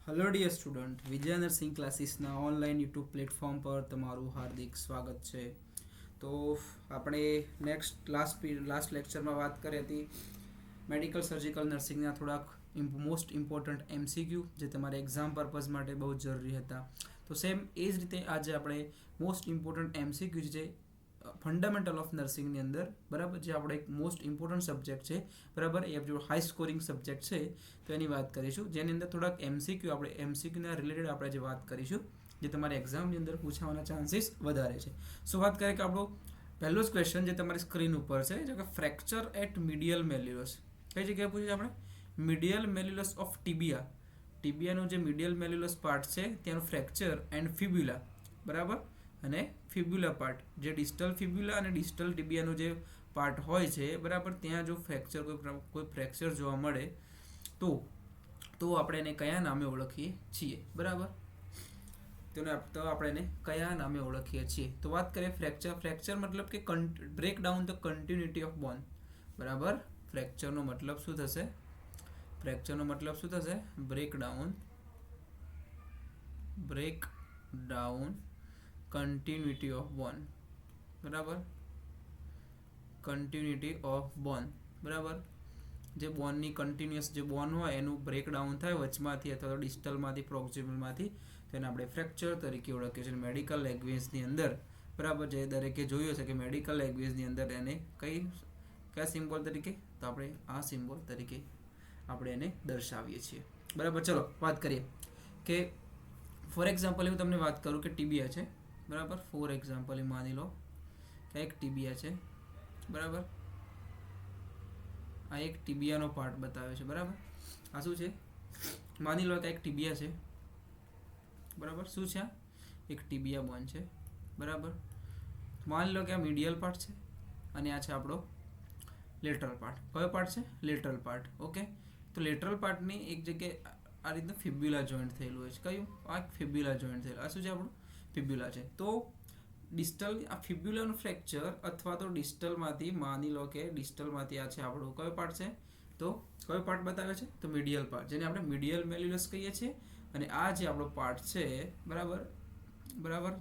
Hello dear student, વિજય nursing ક્લાસીસના online YouTube platform પર તમારું હાર્દિક સ્વાગત છે. તો આપણે લાસ્ટ લેક્ચરમાં વાત કરી હતી મેડિકલ સર્જિકલ નર્સિંગના થોડાક મોસ્ટ ઇમ્પોર્ટન્ટ MCQ જે તમારે એક્ઝામ પર્પઝ માટે બહુ જ જરૂરી હતા. તો સેમ એ જ રીતે આજે આપણે મોસ્ટ ઇમ્પોર્ટન્ટ MCQ છે ફંડામેન્ટલ ઓફ નર્સિંગની અંદર, બરાબર, જે આપણો એક મોસ્ટ ઇમ્પોર્ટન્ટ સબ્જેક્ટ છે, બરાબર, એ જો હાઈ સ્કોરિંગ સબ્જેક્ટ છે તો એની વાત કરીશું, જેની અંદર થોડાક MCQના રિલેટેડ આપણે જે વાત કરીશું, જે તમારી એક્ઝામની અંદર પૂછાવાના ચાન્સીસ વધારે છે. સો વાત કરીએ કે આપણો પહેલો જ ક્વેશ્ચન જે તમારી સ્ક્રીન ઉપર છે, જે કે ફ્રેક્ચર એટ મીડિયલ મેલ્યુલસ. કઈ જગ્યાએ પૂછ્યું છે આપણે? મીડિયલ મેલ્યુલસ ઓફ ટીબિયા. ટીબિયાનું જે મીડિયલ મેલ્યુલસ પાર્ટ છે ત્યાંનું ફ્રેક્ચર એન્ડ ફિબ્યુલા, બરાબર, અને ફિબ્યુલા પાર્ટ, જે ડિસ્ટલ ફિબ્યુલા અને ડિસ્ટલ ટીબિયાનું જે પાર્ટ હોય છે, બરાબર, ત્યાં જો કોઈ ફ્રેક્ચર જોવા મળે તો આપણે એને કયા નામે ઓળખીએ છીએ, બરાબર, તો આપણે એને કયા નામે ઓળખીએ છીએ? તો વાત કરીએ ફ્રેક્ચર મતલબ કે break down the continuity of bone, બરાબર. ફ્રેક્ચરનો મતલબ શું થશે? Break down continuity of bone, બરાબર, કન્ટિન્યુટી ઓફ બોન, બરાબર. જે બોનની કન્ટિન્યુઅસ જે બોન હોય એનું બ્રેકડાઉન થાય વચમાંથી અથવા તો ડિસ્ટલમાંથી, પ્રોક્સિમલમાંથી, તો એને આપણે ફ્રેક્ચર તરીકે ઓળખીએ છીએ મેડિકલ લેંગ્વેજની અંદર, બરાબર. જે દરેકે જોયું હશે કે મેડિકલ લેંગ્વેજની અંદર એને કયા સિમ્બોલ તરીકે? તો આપણે આ સિમ્બોલ તરીકે આપણે એને દર્શાવીએ છીએ, બરાબર. ચલો વાત કરીએ કે ફોર એક્ઝામ્પલ હું તમને વાત કરું કે ટીબિયા છે, બરાબર. ફોર એક્ઝામ્પલ માની લો કે એક ટીબિયા છે, બરાબર. આ એક ટીબિયાનો પાર્ટ બતાવે છે, બરાબર. આ શું છે? માની લો કે એક ટીબિયા છે, બરાબર. શું છે? એક ટીબિયા બોન છે, બરાબર. માની લો કે આ મીડિયલ પાર્ટ છે અને આ છે આપણો લેટરલ પાર્ટ. કયો પાર્ટ છે? Lateral part. ઓકે. તો લેટરલ પાર્ટની એક જગ્યાએ આ રીતનું ફિબ્યુલા જોઈન્ટ થયેલું હોય છે. કયું? આ ફિબ્યુલા જોઈન્ટ થયેલું. આ શું છે આપણું? ફિબ્યુલા છે. તો ડિસ્ટલ આ ફિબ્યુલાનું ફ્રેક્ચર અથવા તો ડિસ્ટલમાંથી, માની લો કે ડિસ્ટલમાંથી આ છે આપણો કયો પાર્ટ છે? તો કયો પાર્ટ બતાવે છે? તો મીડિયલ પાર્ટ, જેને આપણે મીડિયલ મેલ્યુલસ કહીએ છીએ. અને આ જે આપણો પાર્ટ છે, બરાબર,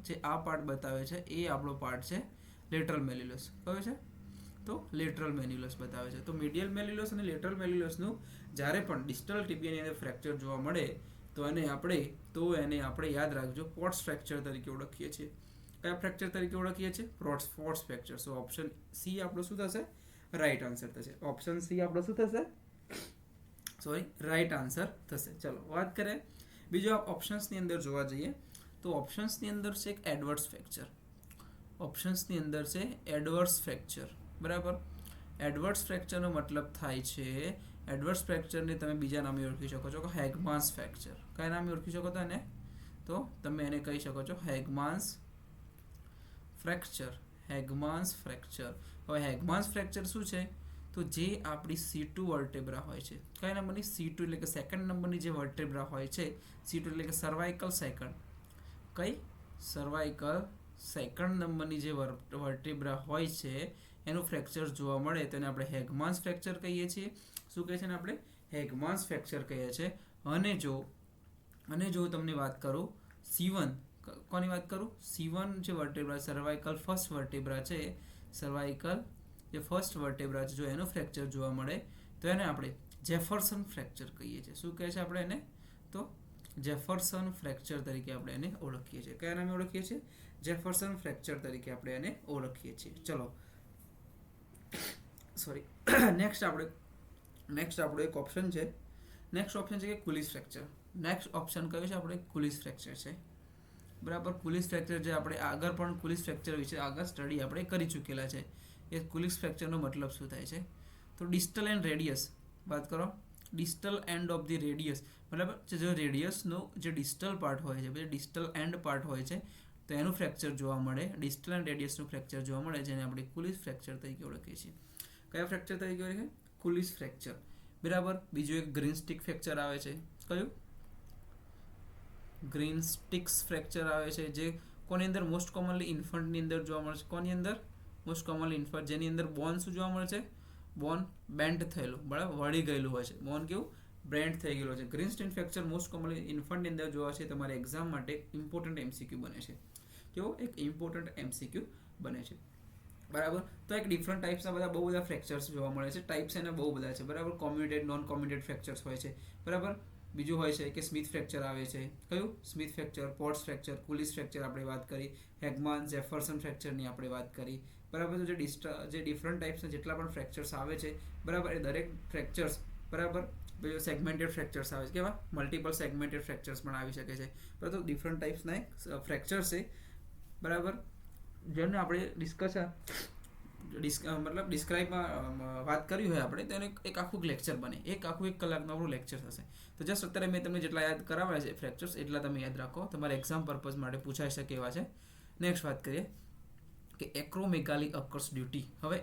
જે આ પાર્ટ બતાવે છે એ આપણો પાર્ટ છે લેટરલ મેલ્યુલસ. કયો છે? તો લેટરલ મેલ્યુલસ બતાવે છે. તો મીડિયલ મેલ્યુલસ અને લેટરલ મેલ્યુલસનું જ્યારે પણ ડિસ્ટલ ટીબિયાની અંદર ફ્રેક્ચર જોવા મળે તો એને આપણે યાદ રાખજો, પોટ્સ ફ્રેક્ચર તરીકે ઓળખીએ છીએ. કયા ફ્રેક્ચર તરીકે ઓળખીએ છીએ? Potts fracture. So option C આપણો શું થશે? રાઈટ આન્સર થશે. ઓપ્શન સી આપણો શું થશે? રાઈટ આન્સર થશે. ચલો વાત કરીએ બીજો ઓપ્શન્સની અંદર જોવા જઈએ તો ઓપ્શન્સની અંદર છે એક એડવર્સ ફ્રેક્ચર. બરાબર. એડવર્સ ફ્રેક્ચરનો મતલબ થાય છે, એડવર્સ ફ્રેક્ચરને તમે બીજા નામે ઓળખી શકો છો કે હેગમાન્સ ફ્રેક્ચર. કયા નામે ઓળખી શકો છો એને? તો તમે એને કહી શકો છો હેગમાન્સ ફ્રેક્ચર. હવે હેગમાન્સ ફ્રેક્ચર શું છે? તો જે આપણી C2 વર્ટેબ્રા હોય છે, કયા નંબરની? C2 એટલે કે સેકન્ડ નંબરની જે વર્ટેબ્રા હોય છે, C2 એટલે કે સર્વાઇકલ સેકન્ડ. કઈ? સર્વાઇકલ સેકન્ડ નંબરની જે વર્ટેબ્રા હોય છે એનું ફ્રેક્ચર જોવા મળે તો એને આપણે હેગમાન્સ ફ્રેક્ચર કહીએ છીએ. શું કહે છે ને? આપણે હેગમાન્સ ફ્રેક્ચર કહીએ છીએ. અને જો તમને વાત કરું C1, કોની વાત કરું? C1 જે વર્ટેબ્રા, સર્વાઇકલ ફર્સ્ટ વર્ટેબ્રા છે, જે ફર્સ્ટ વર્ટેબ્રા છે, જો એનું ફ્રેક્ચર જોવા મળે તો એને આપણે જેફરસન ફ્રેક્ચર કહીએ છીએ. શું કહે છે આપણે એને? તો જેફરસન ફ્રેક્ચર તરીકે આપણે એને ઓળખીએ છીએ. કયા નામે ઓળખીએ છીએ? જેફરસન ફ્રેક્ચર તરીકે આપણે એને ઓળખીએ છીએ. ચલો નેક્સ્ટ આપણો એક ઓપ્શન છે. નેક્સ્ટ ઓપ્શન છે કે કુલિસ ફ્રેક્ચર. નેક્સ્ટ ઓપ્શન કયો છે આપણે? કુલિસ ફ્રેક્ચર છે, બરાબર. કુલિસ ફ્રેક્ચર જે આપણે આગળ પણ કુલિસ ફ્રેક્ચર વિશે આગળ સ્ટડી આપણે કરી ચૂકેલા છે. એ કુલિસ ફ્રેક્ચરનો મતલબ શું થાય છે? તો ડિસ્ટલ એન્ડ રેડિયસ વાત કરો. Distal end of the radius, બરાબર. જો રેડિયસનો જે ડિસ્ટલ પાર્ટ હોય છે, ડિસ્ટલ એન્ડ પાર્ટ હોય છે, તો એનું ફ્રેક્ચર જોવા મળે, ડિસ્ટલ એન્ડ રેડિયસનું ફ્રેક્ચર જોવા મળે, જેને આપણે કુલિસ ફ્રેક્ચર તરીકે ઓળખીએ છીએ. કયા ફ્રેક્ચર તરીકે ઓળખીએ? કુલિસ ફ્રેક્ચર, બરાબર. બીજું એક ગ્રીન સ્ટિક ફ્રેક્ચર આવે છે. કયું? ગ્રીન સ્ટિક્સ ફ્રેક્ચર આવે છે, જે કોની અંદર? મોસ્ટ કોમનલી ઇન્ફન્ટની અંદર જોવા મળે છે. કોની અંદર? મોસ્ટ કોમનલી ઇન્ફન્ટ, જેની અંદર બોન શું જોવા મળે છે? બોન બેન્ડ થયેલું, બરાબર, વળી ગયેલું હોય છે. બોન કેવું? બ્રેન્ડ થઈ ગયેલો છે. Green stick fracture most commonly ઇન્ફન્ટની અંદર જોવા છે. તમારે એક્ઝામ માટે ઇમ્પોર્ટન્ટ એમસીક્યુ બને છે. કેવો એક ઇમ્પોર્ટન્ટ એમસીક્યુ બને છે. બરાબર. તો એક ડિફરન્ટ ટાઈપ્સના બધા બહુ બધા ફ્રેક્ચર્સ જોવા મળે છે. ટાઈપ્સ એના બહુ બધા છે. બરાબર. કોમ્યુટેડ, નોન કોમ્યુટેડ ફ્રેક્ચર્સ હોય છે. બરાબર. બીજું હોય છે કે સ્મિથ ફ્રેક્ચર આવે છે. કયું? Smith fracture, Potts fracture, Colles fracture આપણે વાત કરી, હેગમાન જેફરસન ફ્રેક્ચરની આપણે વાત કરી. બરાબર. તો જે ડિફરન્ટ ટાઈપ્સના જેટલા પણ ફ્રેક્ચર્સ આવે છે, બરાબર, એ દરેક ફ્રેક્ચર્સ, બરાબર, સેગમેન્ટેડ ફ્રેક્ચર્સ આવે છે. કેવા? મલ્ટિપલ સેગમેન્ટેડ ફ્રેક્ચર્સ પણ આવી શકે છે. પરંતુ ડિફરન્ટ ટાઈપ્સના ફ્રેક્ચર્સ છે, બરાબર, જેને આપણે ડિસ્ક્રાઇબમાં વાત કરી હોય આપણે, તો એક આખું લેક્ચર બને. એક કલાકનો આપણું લેક્ચર થશે. તો જસ્ટ અત્યારે મેં તમને જેટલા યાદ કરાવ્યા છે ફ્રેક્ચર્સ, એટલા તમે યાદ રાખો. તમારે એક્ઝામ પર્પઝ માટે પૂછાઈ શકે એવા છે. નેક્સ્ટ વાત કરીએ કે એક્રોમેગાલી અકર્સ ડ્યુટી. હવે,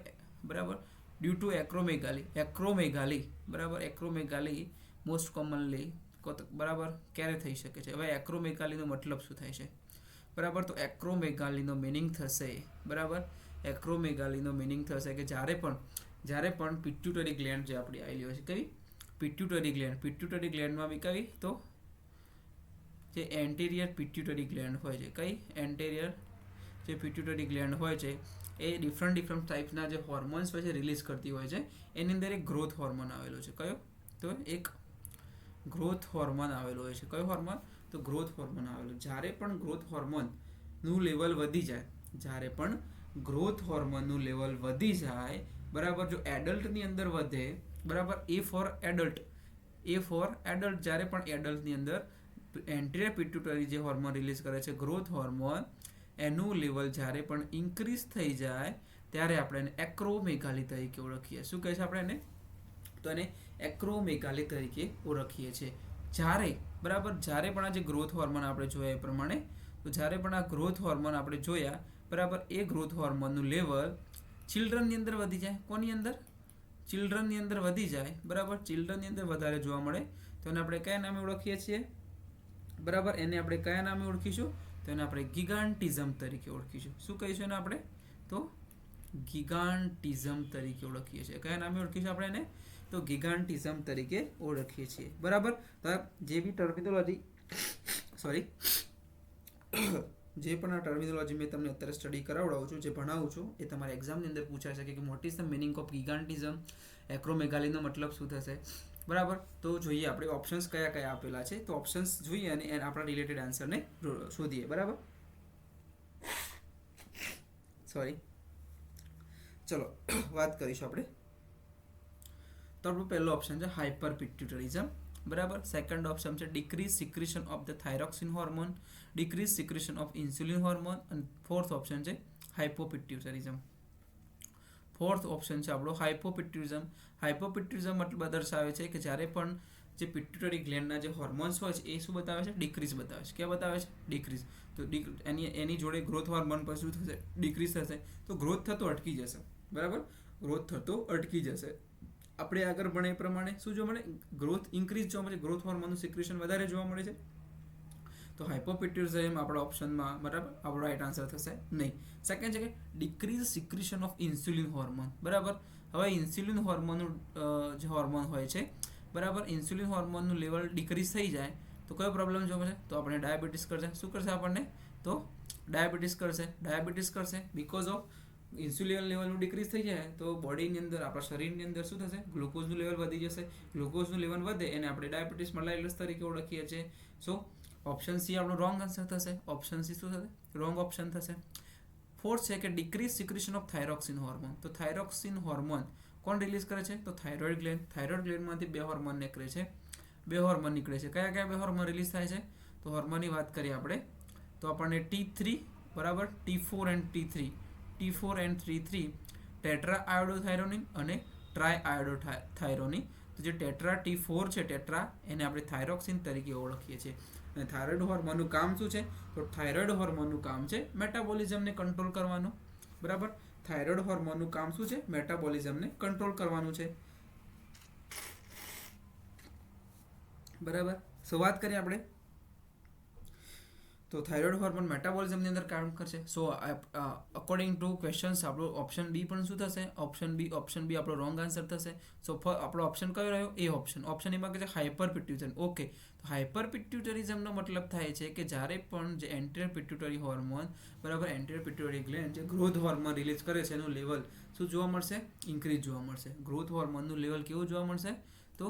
બરાબર, ડ્યુ ટુ એક્રોમેગાલી, બરાબર, એક્રોમેગાલી મોસ્ટ કોમનલી, બરાબર, ક્યારે થઈ શકે છે? હવે એક્રોમેગાલીનો મતલબ શું થાય છે? બરાબર. તો એક્રોમેગાલીનો મિનિંગ થશે, બરાબર, એક્રોમેગાલીનો મિનિંગ થશે કે જ્યારે પણ પિટ્યુટરી ગ્લેન્ડ જે આપણી આવેલી હોય છે, કઈ? પિટ્યુટરી ગ્લેન્ડમાં બી કઈ? તો જે એન્ટેરિયર પિટ્યુટરી ગ્લેન્ડ હોય છે, કઈ? એન્ટેરિયર જે પિટ્યુટરી ગ્લેન્ડ હોય છે, એ ડિફરન્ટ ટાઈપના જે હોર્મોન્સ હોય છે રિલીઝ કરતી હોય છે. એની અંદર એક ગ્રોથ હોર્મોન આવેલો છે. કયો? તો એક ગ્રોથ હોર્મોન આવેલો હોય છે. કયો હોર્મોન? તો ગ્રોથ હોર્મોન આવેલો. જ્યારે પણ ગ્રોથ હોર્મોનનું લેવલ વધી જાય, બરાબર, જો એડલ્ટની અંદર વધે, બરાબર, એ ફોર એડલ્ટ, જ્યારે પણ એડલ્ટની અંદર એન્ટેરિયર પિટ્યુટરી જે હોર્મોન રિલીઝ કરે છે, ગ્રોથ હોર્મોન, એનું લેવલ જ્યારે પણ ઇન્ક્રીઝ થઈ જાય, ત્યારે આપણે એને એક્રોમેગાલી તરીકે ઓળખીએ. શું કહે છે આપણે એને? તો એને એક્રોમેગાલી તરીકે ઓળખીએ છીએ. બરાબર, જ્યારે પણ આ જે ગ્રોથ હોર્મોન આપણે જોયા એ પ્રમાણે, તો જ્યારે પણ આ ગ્રોથ હોર્મોન આપણે જોયા, બરાબર, એ ગ્રોથ હોર્મોનનું લેવલ ચિલ્ડ્રનની અંદર વધી જાય. કોની અંદર? ચિલ્ડ્રનની અંદર વધી જાય. બરાબર. ચિલ્ડ્રનની અંદર વધારે જોવા મળે તો એને આપણે કયા નામે ઓળખીએ છીએ? બરાબર. એને આપણે કયા નામે ઓળખીશું? તો એને આપણે ગિગાન્ટિઝમ તરીકે ઓળખીશું. શું કહીશું એને આપણે? તો ગિગાન્ટિઝમ તરીકે ઓળખીએ છીએ. કયા નામે ઓળખીશું આપણે એને? તો ગિગાન્ટિઝમ તરીકે ઓળખીએ છીએ. બરાબર. તો જે બી ટર્મિનોલોજી જે પણ આ ટર્મિનોલોજી મેં તમને અત્યારે સ્ટડી કરાવડાવું છું, જે ભણાવું છું, એ તમારે એક્ઝામની અંદર પૂછાઈ શકે કે what is the meaning of gigantism, એક્રોમેગાલીનો મતલબ શું થશે? બરાબર. તો જોઈએ આપણે ઓપ્શન્સ કયા કયા આપેલા છે. તો ઓપ્શન્સ જોઈએ અને આપણા રિલેટેડ આન્સરને શોધીએ. બરાબર. ચલો વાત કરીશું આપણે. તો આપણો પહેલો ઓપ્શન છે હાઇપર પિટ્યુટરિઝમ. બરાબર. સેકન્ડ ઓપ્શન છે decrease secretion of the thyroxine hormone, decrease secretion of insulin hormone. અને ફોર્થ ઓપ્શન છે હાઇપોપિટ્યુટરિઝમ. ફોર્થ ઓપ્શન છે આપણો હાઇપોપિટ્યુરિઝમ. હાઇપોપિટ્યુરિઝમ મતલબ દર્શાવે છે કે જ્યારે પણ જે પિટ્યુટરી ગ્લેન્ડના જે હોર્મોન્સ હોય છે એ શું બતાવે છે? ડિક્રીઝ બતાવે છે. ક્યાં બતાવે છે? ડિક્રીઝ. તો એની જોડે ગ્રોથ હોર્મોન પર શું થશે? ડિક્રીઝ થશે. તો ગ્રોથ થતો અટકી જશે. બરાબર. ગ્રોથ થતો અટકી જશે. આપણે આગળ ભણે એ પ્રમાણે શું જોવા મળે? ગ્રોથ ઇન્ક્રીઝ જોવા મળે. ગ્રોથ હોર્મોનનું સિક્રેશન વધારે જોવા મળે છે. તો હાઇપોપિટ્યુરિઝમ આપણા ઓપ્શનમાં, બરાબર, આપણો રાઈટ આન્સર થશે નહીં. સેકન્ડ છે કે decrease secretion of insulin hormone. બરાબર. હવે ઇન્સ્યુલિન હોર્મોનનું જે હોર્મોન હોય છે, બરાબર, ઇન્સ્યુલિન હોર્મોનનું લેવલ ડિક્રીઝ થઈ જાય તો કયો પ્રોબ્લેમ જોવા મળશે? તો આપણે ડાયાબિટીસ કરશે. શું કરશે આપણને? તો ડાયાબિટીસ કરશે. બીકોઝ ઓફ ઇન્સ્યુલિન લેવલનું ડિક્રીઝ થઈ જાય તો બોડીની અંદર, આપણા શરીરની અંદર શું થશે? ગ્લુકોઝનું લેવલ વધી જશે. ગ્લુકોઝનું લેવલ વધે એને આપણે ડાયાબિટીસ મલાઇલસ તરીકે ઓળખીએ છીએ. સો ઓપ્શન સી આપણો રોંગ આન્સર થશે. ઓપ્શન સી શું થશે? રોંગ ઓપ્શન થશે. ફોર્થ છે કે decrease secretion of thyroxine hormone. તો થાઇરોક્સિન હોર્મોન કોણ રિલીઝ કરે છે? તો થાઇરોઇડ ગ્લેન્ડ. થાઇરોઇડ ગ્લેન્ડમાંથી બે હોર્મોન નીકળે છે. કયા કયા બે હોર્મોન રિલીઝ થાય છે? તો હોર્મોનની વાત કરીએ આપણે તો આપણને T3, બરાબર, T4 એન્ડ T3 ટેટ્રા આયોડોથાયરોનિન અને ટ્રાય આયોડોથાયરોનિન. તો જે ટેટ્રા T4 છે, એને આપણે થાઇરોક્સિન તરીકે ઓળખીએ છીએ. અને થાઇરોઇડ હોર્મોનનું કામ શું છે? તો થાઇરોઇડ હોર્મોનનું કામ છે મેટાબોલિઝમને કંટ્રોલ કરવાનું. બરાબર. થાઇરોઇડ હોર્મોનનું કામ શું છે? મેટાબોલિઝમને કંટ્રોલ કરવાનું છે. બરાબર. સો વાત કરીએ આપણે તો થાઇરોઇડ હોર્મોન મેટાબોલિઝમની અંદર કામ કરશે. સો અકોર્ડિંગ ટુ ક્વેશ્ચન્સ આપણો ઓપ્શન બી પણ શું થશે? ઓપ્શન બી આપણો રોંગ આન્સર થશે. સો આપણો ઓપ્શન કયો રહ્યો? એ ઓપ્શન એમાં કહે છે હાઇપર પિટ્યુટરી. ઓકે, તો હાઇપર પિટ્યુટરિઝમનો મતલબ થાય છે કે જ્યારે પણ જે એન્ટેરિયર પિટ્યુટરી હોર્મોન, બરાબર, એન્ટેરિયર પિટ્યુટરી ગ્લેન્ડ જે ગ્રોથ હોર્મોન રિલીઝ કરે છે એનું લેવલ શું જોવા મળશે? ઇન્ક્રીઝ જોવા મળશે. ગ્રોથ હોર્મોનનું લેવલ કેવું જોવા મળશે? તો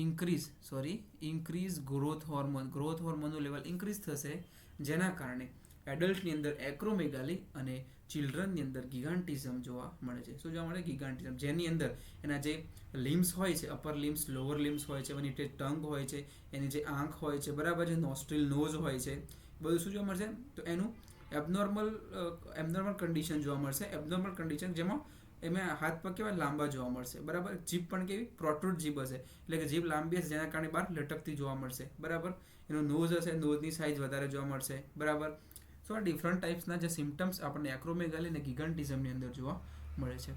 ઇન્ક્રીઝ ગ્રોથ હોર્મોનનું લેવલ ઇન્ક્રીઝ થશે, જેના કારણે એડલ્ટની અંદર એક્રોમેગાલી અને ચિલ્ડ્રનની અંદર ગિગાન્ટિઝમ જોવા મળે છે. શું જોવા મળે? ગિગાન્ટિઝમ, જેની અંદર એના જે લિમ્સ હોય છે, અપર લિમ્સ, લોઅર લિમ્સ હોય છે, એની જે ટંગ હોય છે, એની જે આંખ હોય છે, બરાબર, જે નોસ્ટ્રિલ, નોઝ હોય છે, બધું શું જોવા મળશે? તો એનું એબનોર્મલ કન્ડિશન જોવા મળશે. એબનોર્મલ કન્ડિશન જેમાં એમાં હાથ પગ કેવા લાંબા જોવા મળશે, બરાબર. જીભ પણ કેવી? પ્રોટ્રુડ જીભ હશે, એટલે કે જીભ લાંબી હશે, જેના કારણે બહાર લટકતી જોવા મળશે, બરાબર. એનું નોઝ હશે, નોઝની સાઇઝ વધારે જોવા મળશે, બરાબર. સો આ ડિફરન્ટ ટાઈપ્સના જે સિમ્ટમ્સ આપણને એક્રોમેગાલી અને ગિગાન્ટિઝમની અંદર જોવા મળે છે.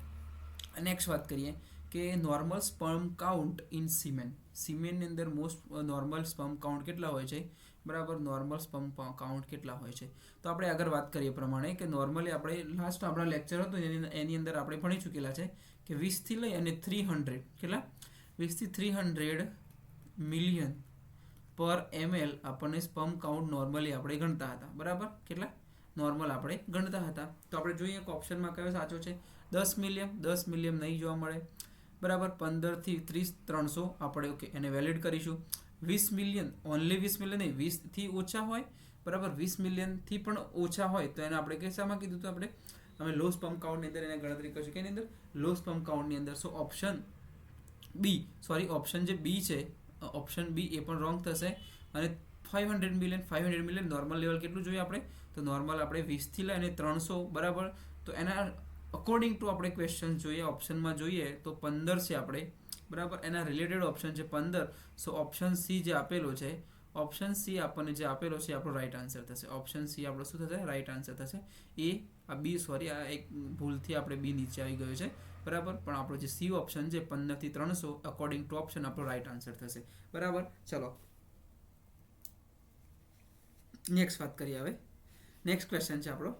નેક્સ્ટ વાત કરીએ કે નોર્મલ સ્પર્મ કાઉન્ટ ઇન સિમેનની અંદર મોસ્ટ નોર્મલ સ્પર્મ કાઉન્ટ કેટલા હોય છે? બરાબર, નોર્મલ સ્પર્મ કાઉન્ટ કેટલા હોય છે? તો આપણે આગળ વાત કરીએ પ્રમાણે કે નોર્મલી આપણે લાસ્ટ આપણા લેક્ચર હતું એની અંદર આપણે ભણી ચૂકેલા છે કે 20 લઈ અને 300 કેટલા 20 થી 300 મિલિયન પર ml આપણને સ્પર્મ કાઉન્ટ નોર્મલી આપણે ગણતા હતા, બરાબર. કેટલા નોર્મલ આપણે ગણતા હતા. તો આપણે જોઈએ કે ઓપ્શનમાં કયો સાચો છે? 10 મિલિયન નહીં જોવા મળે, બરાબર. 15 થી 30 300 આપણે ઓકે એને વેલિડ કરીશું. 20 મિલિયન, ઓનલી 20 મિલિયન નહીં, 20 થી ઓછા હોય, બરાબર, 20 મિલિયનથી પણ ઓછા હોય તો એને આપણે કેસામાં કીધું તો આપણે લો સ્પર્મ કાઉન્ટની અંદર એને ગણતરી કરીશું કે એની અંદર લો સ્પર્મ કાઉન્ટની અંદર. સો ઓપ્શન જે બી છે, ઓપ્શન બી એ પણ રોંગ થશે. અને 500 મિલિયન નોર્મલ લેવલ કેટલું જોઈએ આપણે? તો નોર્મલ આપણે 20 થી લઈને 300, બરાબર. તો એના અકોર્ડિંગ ટુ આપણે ક્વેશ્ચન જોઈએ, ઓપ્શનમાં જોઈએ તો 15 છે આપણે, બરાબર. એના રિલેટેડ ઓપ્શન છે 15. સો ઓપ્શન સી જે આપેલો છે, ઓપ્શન સી આપણને જે આપેલો છે આપણો રાઈટ આન્સર થશે. ઓપ્શન સી આપણો શું થશે? રાઈટ આન્સર થશે. આ એક ભૂલથી આપણે બી નીચે આવી ગયો છે, બરાબર. પણ આપણો જે સી ઓપ્શન છે 15 થી 300 અકોર્ડિંગ ટુ ઓપ્શન આપણો રાઈટ આન્સર થશે, બરાબર. ચલો નેક્સ્ટ વાત કરીએ. હવે નેક્સ્ટ ક્વેશ્ચન છે આપણો,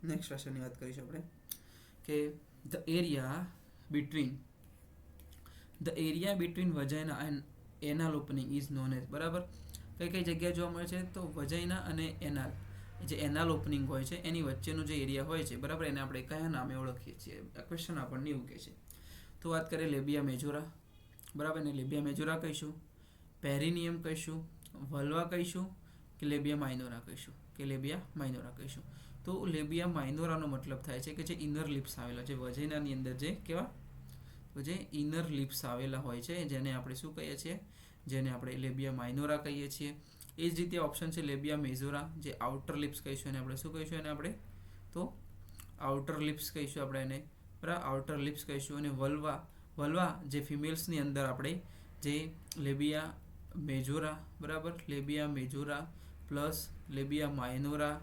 નેક્સ્ટ ક્વેશ્ચનની વાત કરીશું આપણે કે the area between vagina and anal opening is known as, બરાબર. કઈ જગ્યા જોવા મળે છે? તો વજાઇના અને એનાલ, જે એનાલ ઓપનિંગ હોય છે એની વચ્ચેનો જે એરિયા હોય છે, બરાબર, એને આપણે કયા નામે ઓળખીએ છીએ? આ ક્વેશ્ચન આપણને એવું કહે છે. તો વાત કરીએ લેબિયા મેજોરા, બરાબર. ને લેબિયા મેજોરા કહીશું, પેરિનિયમ કહીશું, વલ્વા કહીશું કે લેબિયા માઇનોરા કહીશું. તો લેબિયા માઇનોરાનો મતલબ થાય છે કે જે ઇનર લિપ્સ આવેલા છે વજાઇનાની અંદર, જે કેવા? તો જે ઇનર લિપ્સ આવેલા હોય છે જેને આપણે શું કહીએ છીએ? જેને આપણે લેબિયા માઇનોરા કહીએ છીએ. એ જ રીતે ઓપ્શન છે લેબિયા મેજોરા, જે આઉટર લિપ્સ કહીશું એને આપણે શું કહીશું? એને આપણે તો આઉટર લિપ્સ કહીશું આપણે એને, બરાબર, આઉટર લિપ્સ કહીશું. અને વલ્વા જે ફિમેલ્સની અંદર આપણે જે લેબિયા મેજોરા, બરાબર, લેબિયા મેજોરા પ્લસ લેબિયા માઇનોરા,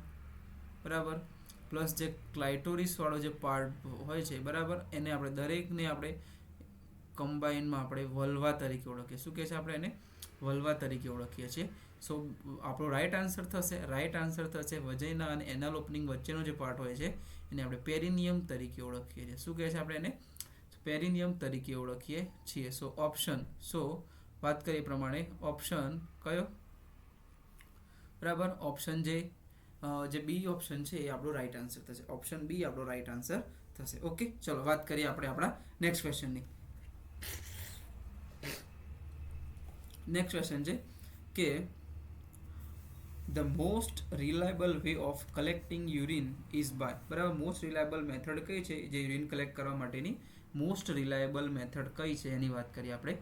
બરાબર, પ્લસ જે ક્લાઇટોરિસ વાળો જે પાર્ટ હોય છે, બરાબર, એને આપણે દરેકને આપણે કમ્બાઇનમાં આપણે વલ્વા તરીકે ઓળખીએ. શું કહે છે? આપણે એને વલ્વા તરીકે ઓળખીએ છીએ. સો આપણો રાઈટ આન્સર થશે વજાઇના અને એનાલ ઓપનિંગ વચ્ચેનો જે પાર્ટ હોય છે એને આપણે પેરિનિયમ તરીકે ઓળખીએ છીએ. શું કહે છે? આપણે એને પેરિનિયમ તરીકે ઓળખીએ છીએ. વાત કરીએ પ્રમાણે ઓપ્શન કયો? બરાબર, ઓપ્શન જે બી ઓપ્શન છે એ આપણો રાઈટ આન્સર થશે. ઓપ્શન બી આપણો રાઈટ આન્સર થશે. ઓકે, ચલો વાત કરીએ આપણે આપણા નેક્સ્ટ ક્વેશ્ચનની. નેક્સ્ટ ક્વેશ્ચન છે કે the most reliable way of collecting urine is by, બરાબર. મોસ્ટ રિલાયબલ મેથડ કઈ છે જે યુરિન કલેક્ટ કરવા માટેની? મોસ્ટ રિલાયબલ મેથડ કઈ છે એની વાત કરીએ આપણે.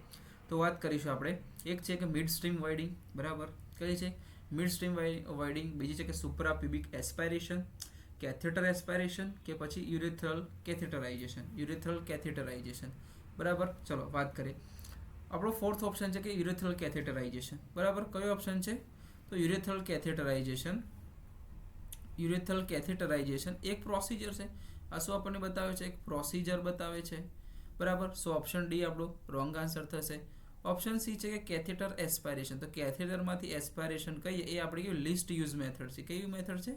તો વાત કરીશું આપણે. એક છે કે મિડ સ્ટ્રીમ વાઇડિંગ, બરાબર. કઈ છે? Mid stream winding. બીજી છે કે સુપ્રા પ્યુબિક એસ્પાયરેશન, કેથેટર એસ્પાયરેશન કે પછી યુરેથ્રલ કેથેટરાઇઝેશન, બરાબર. ચલો વાત કરીએ. આપણો ફોર્થ ઓપ્શન છે કે યુરેથ્રલ કેથેટરાઇઝેશન, બરાબર. કયો ઓપ્શન છે? તો યુરેથ્રલ કેથેટરાઇઝેશન એક પ્રોસિજર છે. આ શું આપણને બતાવે છે? એક પ્રોસિજર બતાવે છે, બરાબર. સો ઓપ્શન ડી આપણો રોંગ આન્સર થશે. ઓપ્શન સી છે કે કેથેટર એસ્પાયરેશન. તો કેથેટરમાંથી એસ્પાયરેશન કહીએ એ આપણે કેવું લિસ્ટ યુઝ મેથડ છે. કેવી મેથડ છે?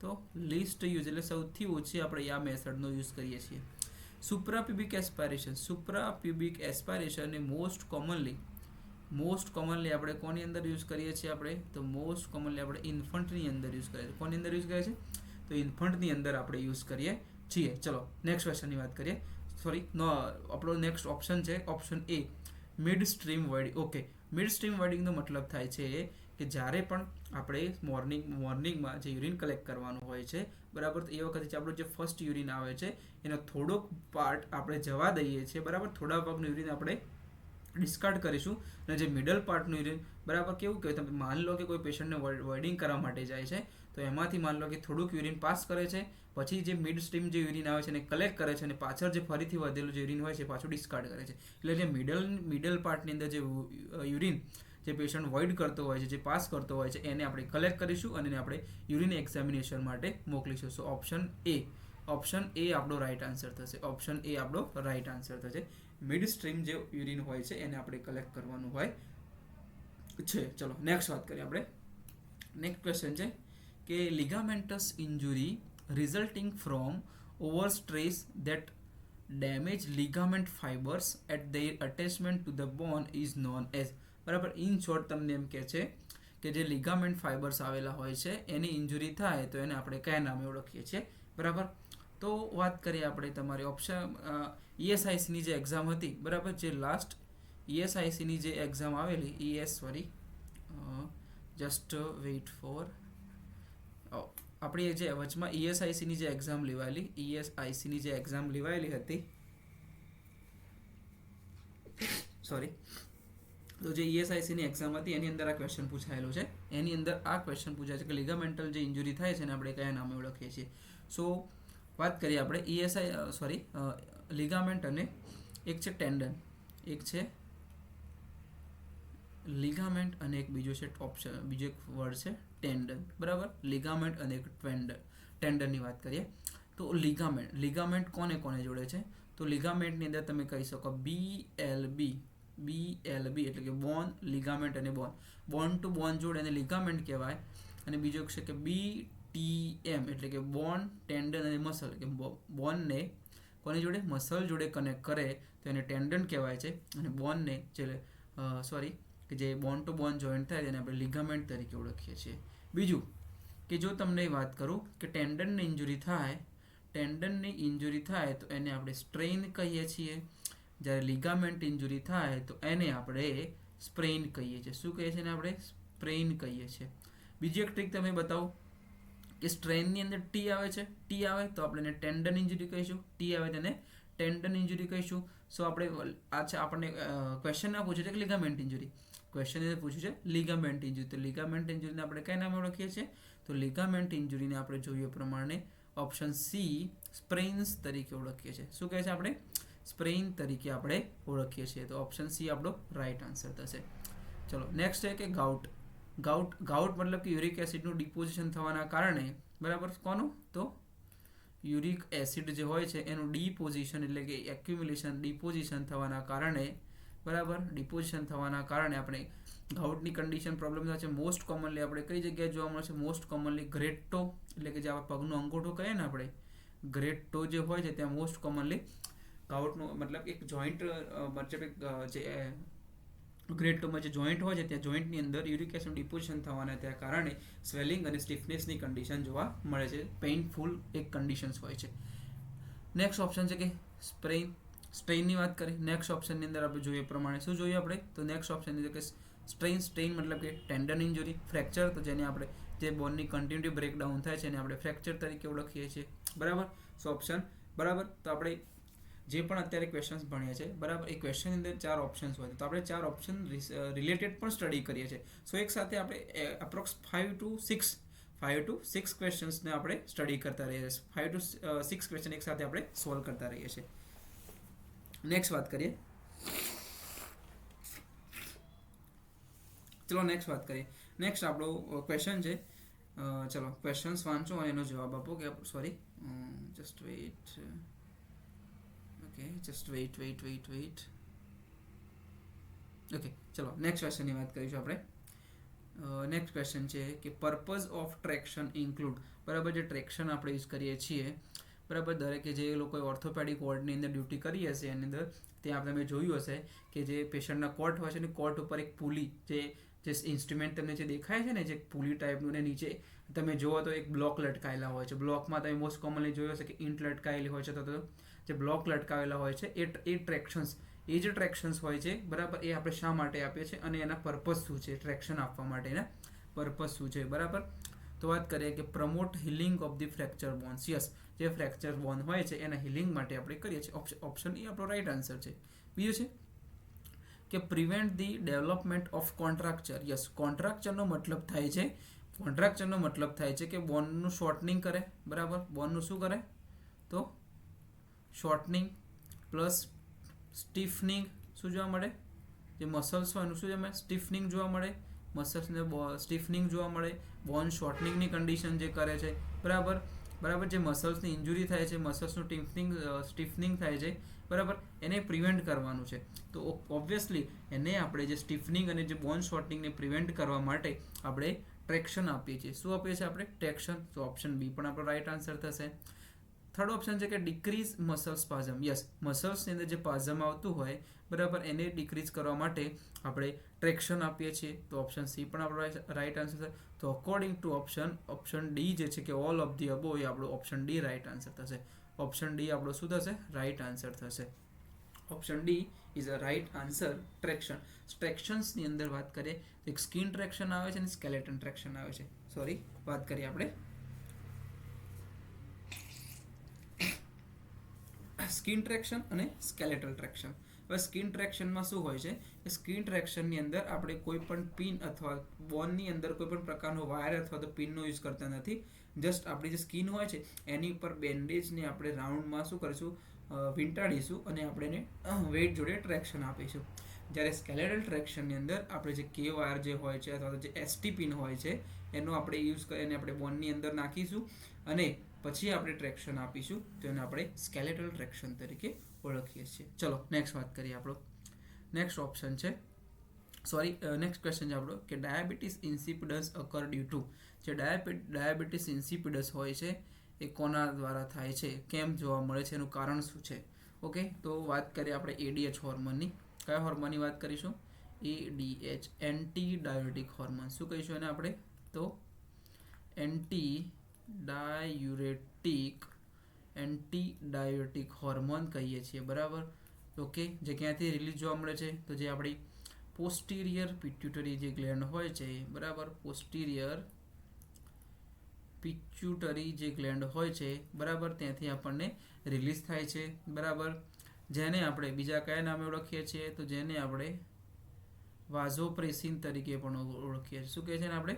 તો લિસ્ટ યુઝ એટલે સૌથી ઓછી આપણે આ મેથડનો યુઝ કરીએ છીએ. સુપ્રાપ્યુબિક એસ્પાયરેશન. સુપ્રાપ્યુબિક એસ્પાયરેશન એ મોસ્ટ કોમનલી આપણે કોની અંદર યુઝ કરીએ છીએ? આપણે તો મોસ્ટ કોમનલી આપણે ઇન્ફન્ટની અંદર યુઝ કરીએ છીએ. કોની અંદર યુઝ કરીએ છીએ? તો ઇન્ફન્ટની અંદર આપણે યુઝ કરીએ છીએ. ચલો નેક્સ્ટ ક્વેશ્ચનની વાત કરીએ. આપણો નેક્સ્ટ ઓપ્શન છે option A, mid stream voiding. Okay, mid stream વાઇડિંગનો મતલબ થાય છે કે જ્યારે પણ આપણે મોર્નિંગમાં જે યુરિન કલેક્ટ કરવાનું હોય છે, બરાબર, તો એ વખતે આપણો જે ફર્સ્ટ યુરિન આવે છે એનો થોડોક પાર્ટ આપણે જવા દઈએ છીએ, બરાબર, થોડા ભાગનું યુરિન આપણે ડિસ્કાર્ડ કરીશું, અને જે મિડલ પાર્ટનું યુરિન, બરાબર, કેવું કે તમે માની લો કે કોઈ પેશન્ટને વાઇડિંગ કરવા માટે જાય છે, તો એમાંથી માની લો કે થોડુંક યુરિન પાસ કરે છે, પછી જે મિડ સ્ટ્રીમ જે યુરિન આવે છે એને કલેક્ટ કરે છે, અને પાછળ જે ફરીથી વધેલું જે યુરિન હોય છે પાછું ડિસ્કાર્ડ કરે છે. એટલે જે મિડલ પાર્ટની અંદર જે યુરિન જે પેશન્ટ વોઇડ કરતો હોય છે, જે પાસ કરતો હોય છે, એને આપણે કલેક્ટ કરીશું અને એને આપણે યુરિન એક્ઝામિનેશન માટે મોકલીશું. સો ઓપ્શન એ આપણો રાઈટ આન્સર થશે. ઓપ્શન એ આપણો રાઈટ આન્સર થશે. મિડ સ્ટ્રીમ જે યુરિન હોય છે એને આપણે કલેક્ટ કરવાનું હોય છે. ચલો નેક્સ્ટ વાત કરીએ આપણે. નેક્સ્ટ ક્વેશ્ચન છે કે ligamentous injury resulting from over stress that damage ligament fibres at their attachment to the bone is known as. બરાબર, ઇન શોર્ટ તમને એમ કહે છે કે જે લિગામેન્ટ ફાઇબર્સ આવેલા હોય છે એની ઇન્જુરી થાય તો એને આપણે કયા નામે ઓળખીએ છીએ? બરાબર, તો વાત કરીએ આપણે તમારી ઓપ્શન ESICની જે એક્ઝામ હતી, બરાબર, જે લાસ્ટ ESICની જે એક્ઝામ આવેલી, જસ્ટ વેઇટ ફોર, આપણી જે વચમાં ESICની જે એક્ઝામ લેવાયેલી હતી, સોરી, તો જે ESICની એક્ઝામ હતી એની અંદર આ ક્વેશ્ચન પૂછાયેલો છે. એની અંદર આ ક્વેશ્ચન પૂછાય છે કે લિગામેન્ટલ જે ઇન્જુરી થાય છે એને આપણે કયા નામે ઓળખીએ છીએ? સો વાત કરીએ આપણે લિગામેન્ટ અને એક છે ટેન્ડન, એક છે લિગામેન્ટ અને એક બીજો છે બીજો એક વર્ડ છે ટેન્ડન. બરાબર, લિગામેન્ટ અને એક ટેન્ડનની વાત કરીએ તો લિગામેન્ટ કોને જોડે છે? તો લિગામેન્ટની અંદર તમે કહી શકો BLB એટલે કે બોન, લિગામેન્ટ અને બોન ટુ બોન જોડે એને લિગામેન્ટ કહેવાય. અને બીજો છે કે BTM એટલે કે બોન, ટેન્ડન અને મસલ, કે બોનને કોની જોડે? મસલ જોડે કનેક્ટ કરે તો એને ટેન્ડન કહેવાય છે, અને બોનને કે જે બોન ટુ બોન જોઈન્ટ થાય તેને આપણે લિગામેન્ટ તરીકે ઓળખીએ છીએ. બીજું કે જો તમને વાત કરું કે ટેન્ડનની ઇન્જુરી થાય તો એને આપણે સ્ટ્રેઇન કહીએ છીએ, જ્યારે લિગામેન્ટ ઇન્જુરી થાય તો એને આપણે સ્પ્રેઇન કહીએ છીએ. શું કહીએ છીએ? એને આપણે સ્પ્રેઇન કહીએ છીએ. બીજી એક ટ્રીક તમે બતાવો કે સ્ટ્રેઇનની અંદર ટી આવે તો આપણે એને ટેન્ડન ઇન્જુરી કહીશું, ટી આવે તેને ટેન્ડન ઇન્જુરી કહીશું. સો આપણને ક્વેશ્ચનમાં પૂછ્યું છે કે લિગામેન્ટ ઇન્જુરી, ક્વેશ્ચન એ પૂછ્યું છે લિગામેન્ટ ઇન્જુરી, તો લિગામેન્ટ ઇન્જુરીને આપણે કયા નામે ઓળખીએ છીએ? તો લિગામેન્ટ ઇન્જુરીને આપણે જોઈએ પ્રમાણે ઓપ્શન સી સ્પ્રેઇન્સ તરીકે ઓળખીએ છીએ. શું કહે છે? આપણે સ્પ્રેઇન તરીકે આપણે ઓળખીએ છીએ. તો ઓપ્શન સી આપણો રાઈટ આન્સર થશે. ચલો નેક્સ્ટ છે કે ગાઉટ મતલબ કે યુરિક એસિડનું ડિપોઝિશન થવાના કારણે, બરાબર, કોનું? તો યુરિક એસિડ જે હોય છે એનું ડિપોઝિશન એટલે કે ડિપોઝિશન થવાના કારણે, બરાબર, ડિપોઝિશન થવાના કારણે આપણે ગાઉટની કન્ડિશન પ્રોબ્લેમ થાય છે. મોસ્ટ કોમનલી આપણે કઈ જગ્યાએ જોવા મળે છે? મોસ્ટ કોમનલી ગ્રેટ ટો એટલે કે જે આપણે પગનો અંગૂઠો કહીએ ને, આપણે ગ્રેટ ટો જે હોય છે ત્યાં મોસ્ટ કોમનલી ગાઉટનું મતલબ એક જોઈન્ટ જે ગ્રેટ ટોમાં જે જોઈન્ટ હોય છે ત્યાં જોઈન્ટની અંદર યુરિક એસિડ ડિપોઝિશન થવાના ત્યાં કારણે સ્વેલિંગ અને સ્ટીફનેસની કન્ડિશન જોવા મળે છે. પેઇનફુલ એક કન્ડિશન્સ હોય છે. નેક્સ્ટ ઓપ્શન છે કે સ્ટ્રેઇનની વાત કરીએ. નેક્સ્ટ ઓપ્શનની અંદર આપણે જોઈએ પ્રમાણે શું જોઈએ આપણે? તો નેક્સ્ટ ઓપ્શનની અંદર કે સ્ટ્રેઇન મતલબ કે ટેન્ડન ઇન્જુરી, ફ્રેક્ચર, તો જેને આપણે જે બોનની કન્ટિન્યુટી બ્રેકડાઉન થાય છે એને આપણે ફ્રેક્ચર તરીકે ઓળખીએ છીએ. બરાબર, સો ઓપ્શન બરાબર. તો આપણે જે પણ અત્યારે ક્વેશ્ચન્સ ભણીએ છીએ, બરાબર, એ ક્વેશ્ચનની અંદર 4 ઓપ્શન્સ હોય તો આપણે 4 ઓપ્શન રિલેટેડ પણ સ્ટડી કરીએ છીએ. સો એક સાથે આપણે એપ્રોક્સ 5 to 6 ક્વેશ્ચન્સને આપણે સ્ટડી કરતા રહીએ છીએ. 5 to 6 ક્વેશ્ચન એક સાથે આપણે સોલ્વ કરતા રહીએ છીએ. નેક્સ્ટ વાત કરીએ. નેક્સ્ટ આપણો ક્વેશ્ચન છે. ચલો ક્વેશ્ચન્સ વાંચો અને એનો જવાબ આપો. કે સોરી, જસ્ટ વેઇટ. ઓકે, ચલો નેક્સ્ટ ક્વેશ્ચનની વાત કરીશું આપણે. નેક્સ્ટ ક્વેશ્ચન છે કે પર્પઝ ઓફ ટ્રેક્શન ઇન્ક્લુડ. બરાબર, જે ટ્રેક્શન આપણે યુઝ કરીએ છીએ, બરાબર, દરેકે જે લોકોએ ઓર્થોપેડિક વોર્ડની અંદર ડ્યુટી કરી હશે એની અંદર ત્યાં આપણે જોયું હશે કે જે પેશન્ટના કોટ હોય છે ને કોટ ઉપર એક પુલી, જે ઇન્સ્ટ્રુમેન્ટ તમને જે દેખાય છે ને, જે પુલી ટાઈપનું, ને નીચે તમે જુઓ તો એક બ્લોક લટકાયેલા હોય છે. બ્લોકમાં તમે મોસ્ટ કોમનલી જોયું હશે કે ઈંટ લટકાયેલી હોય છે, તો જે બ્લોક લટકાવેલા હોય છે એ ટ્રેક્શન્સ, એ જે ટ્રેક્શન્સ હોય છે, બરાબર, એ આપણે શા માટે આપીએ છીએ અને એના પર્પઝ શું છે, ટ્રેક્શન આપવા માટેના પર્પઝ શું છે, બરાબર. તો વાત કરીએ કે promote healing of the fracture bones. Yes, જે ફ્રેક્ચર બોન હોય છે એના હિલિંગ માટે આપણે કરીએ છીએ. ઓપ્શન એ આપણો રાઈટ આન્સર છે. બીજું છે કે prevent the development of contracture. Yes, કોન્ટ્રાક્ચરનો મતલબ થાય છે કે બોનનું શોર્ટનિંગ કરે, બરાબર, બોનનું શું કરે, તો શોર્ટનિંગ પ્લસ સ્ટીફનિંગ શું જોવા મળે, જે મસલ્સ હોય એનું શું જોવા મળે, સ્ટીફનિંગ જોવા મળે, મસલ્સને સ્ટીફનિંગ જોવા મળે, બોન શોર્ટનિંગની કન્ડિશન જે કરે છે, બરાબર, જે મસલ્સની ઇન્જુરી થાય છે, મસલ્સનું સ્ટીફનિંગ થાય છે, બરાબર, એને પ્રિવેન્ટ કરવાનું છે. તો ઓબ્વિયસલી એને આપણે જે સ્ટીફનિંગ અને જે બોન શોર્ટનિંગને પ્રિવેન્ટ કરવા માટે આપણે ટ્રેક્શન આપીએ છીએ. શું આપીએ છીએ આપણે? ટ્રેક્શન. તો ઓપ્શન બી પણ આપણો રાઈટ આન્સર થશે. થર્ડ ઓપ્શન છે કે ડિક્રીઝ મસલ સ્પાઝમ. યસ, મસલ્સની અંદર જે પાઝમ આવતું હોય, બરાબર, એને ડિક્રીઝ કરવા માટે આપણે ટ્રેક્શન આપીએ છીએ. તો ઓપ્શન સી પણ આપણો રાઈટ આન્સર છે. તો અકોર્ડિંગ ટુ ઓપ્શન ડી જે છે કે ઓલ ઓફ ધી અબો, એ આપણો ઓપ્શન ડી રાઈટ આન્સર થશે. ઓપ્શન ડી આપણો શું થશે? રાઈટ આન્સર થશે. Option D is a right answer. Traction. ટ્રેક્શન્સની અંદર વાત કરીએ તો એક સ્કિન ટ્રેક્શન આવે છે અને સ્કેલેટન ટ્રેક્શન આવે છે. વાત કરીએ આપણે સ્કિન ટ્રેક્શન અને સ્કેલેટલ ટ્રેક્શન. હવે સ્કિન ટ્રેક્શનમાં શું હોય છે કે સ્કિન ટ્રેક્શનની અંદર આપણે કોઈ પણ પિન અથવા બોનની અંદર કોઈ પણ પ્રકારનો વાયર અથવા તો પિનનો યુઝ કરતા નથી. જસ્ટ આપણી જે સ્કિન હોય છે એની ઉપર બેન્ડેજને આપણે રાઉન્ડમાં શું કરીશું, વીંટાડીશું અને આપણે એને વેઇટ જોડે ટ્રેક્શન આપીશું. જ્યારે સ્કેલેટલ ટ્રેક્શનની અંદર આપણે જે કે વાયર જે હોય છે અથવા તો જે એસટી પિન હોય છે એનો આપણે યુઝ કરીને આપણે બોનની અંદર નાખીશું અને પછી આપણે ટ્રેક્શન આપીશું. તો એને આપણે સ્કેલેટલ ટ્રેક્શન તરીકે ઓળખીએ છીએ. ચલો નેક્સ્ટ વાત કરીએ. આપણો નેક્સ્ટ ઓપ્શન છે નેક્સ્ટ ક્વેશ્ચન છે આપણો કે ડાયાબિટીસ ઇન્સિપિડસ અકર ડ્યુ ટુ. જે ડાયાબિટીસ ઇન્સિપિડસ હોય છે એ કોના દ્વારા થાય છે, કેમ જોવા મળે છે, એનું કારણ શું છે? ઓકે, તો વાત કરીએ આપણે એડીએચ હોર્મોનની. કયા હોર્મોનની વાત કરીશું? ADH, anti diuretic hormone. શું કહીશું એને આપણે? તો એન્ટી ડાયુરેટિક હોર્મોન કહીએ છીએ, બરાબર. ઓકે, જે ક્યાંથી રિલીઝ જોવા મળે છે? તો જે આપણી પોસ્ટિરિયર પિટ્યુટરી જે ગ્લેન્ડ હોય છે, બરાબર, પોસ્ટિરિયર પિટ્યુટરી જે ગ્લેન્ડ હોય છે, બરાબર, ત્યાંથી આપણને રિલીઝ થાય છે, બરાબર. જેને આપણે બીજા કયા નામે ઓળખીએ છીએ? તો જેને આપણે વાઝોપ્રેસિન તરીકે પણ ઓળખીએ છીએ. શું કહે છે ને આપણે?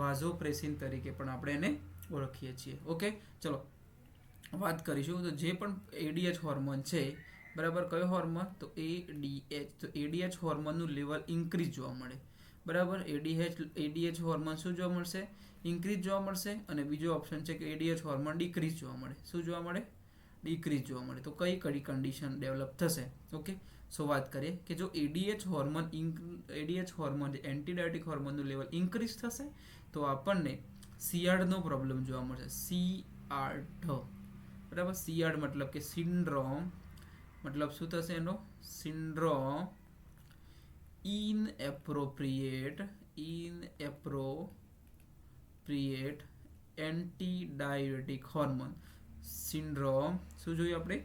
વાઝોપ્રેસિન તરીકે પણ આપણે એને ઓળખીએ છીએ. ઓકે, ચલો વાત કરીશું. તો જે પણ એડીએચ હોર્મોન છે, બરાબર, કયો હોર્મોન? તો એડીએચ. તો એડીએચ હોર્મોનનું લેવલ ઇન્ક્રીઝ જોવા મળે, બરાબર. એડીએચ હોર્મોન શું જોવા મળશે? ઇન્ક્રીઝ જોવા મળશે. અને બીજો ઓપ્શન છે કે એડીએચ હોર્મોન ડિક્રીઝ જોવા મળે. શું જોવા મળે? ડિક્રીઝ જોવા મળે. તો કઈ કન્ડિશન ડેવલપ થશે? ઓકે, સો વાત કરીએ કે જો એડીએચ હોર્મોન એન્ટીડાયોટિક હોર્મોનનું લેવલ ઇન્ક્રીઝ થશે તો આપણને સિયાર્ડનો પ્રોબ્લેમ જોવા મળશે. સિયાર્ડ, બરાબર. સિયાર્ડ મતલબ કે સિન્ડ્રોમ, મતલબ શું થશે એનો? Syndrome inappropriate antidiuretic hormone. Syndrome શું જોયું આપણે?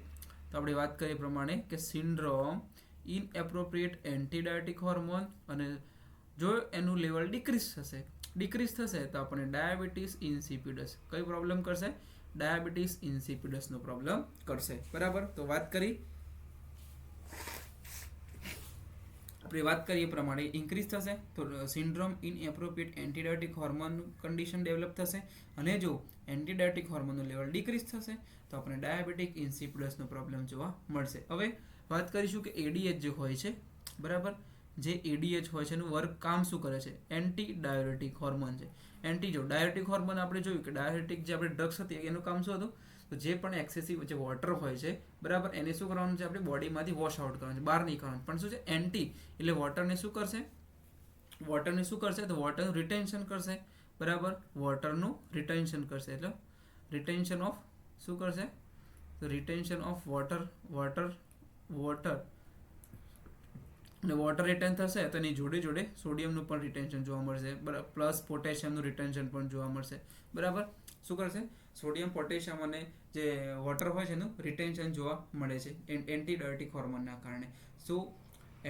તો આપણે વાત કરીએ પ્રમાણે કે સિન્ડ્રોમ ઇનએપ્રોપ્રિએટ એન્ટીડાયોટિક હોર્મોન, અને જો એનું લેવલ ડિક્રીઝ થશે તો આપણને ડાયાબિટીસ ઇન્સિપિડસ કઈ પ્રોબ્લેમ કરશે? ડાયાબિટીસ ઇન્સિપિડસનો પ્રોબ્લેમ કરશે, બરાબર. તો આપણે વાત કરીએ પ્રમાણે ઇન્ક્રીઝ થશે તો સિન્ડ્રોમ ઇનએપ્રોપ્રિએટ એન્ટીડાયોટિક હોર્મોનનું કન્ડિશન ડેવલપ થશે, અને જો એન્ટીડાયોટિક હોર્મોનનું લેવલ ડિક્રીઝ થશે તો આપણે ડાયાબિટીક ઇન્સિપિડસનો પ્રોબ્લેમ જોવા મળશે. હવે વાત કરીશું કે એડીએચ જે હોય છે, બરાબર, જે એડીએચ હોય છે એનું વર્ક કામ શું કરે છે? એન્ટી ડાયુરેટિક હોર્મોન છે. ડાયુરેટિક હોર્મોન આપણે જોયું કે ડાયુરેટિક જે આપણે ડ્રગ્સ હતી એનું કામ શું હતું? તો જે પણ એક્સેસિવ જે વોટર હોય છે બરાબર એને શું કરવાનું છે આપણે બોડીમાંથી વોશ આઉટ કરવાનું છે, બહાર નહીં કરવાનું. પણ શું છે એન્ટી એટલે વોટરને શું કરશે, તો વોટરનું રિટેન્શન કરશે બરાબર, વોટરનું રિટેન્શન કરશે એટલે રિટેન્શન ઓફ શું કરશે, તો રિટેન્શન ઓફ વોટર અને વોટર રિટેન થશે તો એની જોડે જોડે સોડિયમનું પણ રિટેન્શન જોવા મળશે બરાબર, પ્લસ પોટેશિયમનું રિટેન્શન પણ જોવા મળશે બરાબર. શું કરશે, સોડિયમ પોટેશિયમ અને જે વોટર હોય છે એનું રિટેન્શન જોવા મળે છે એન્ટીડાયોટિક હોર્મોનના કારણે. શું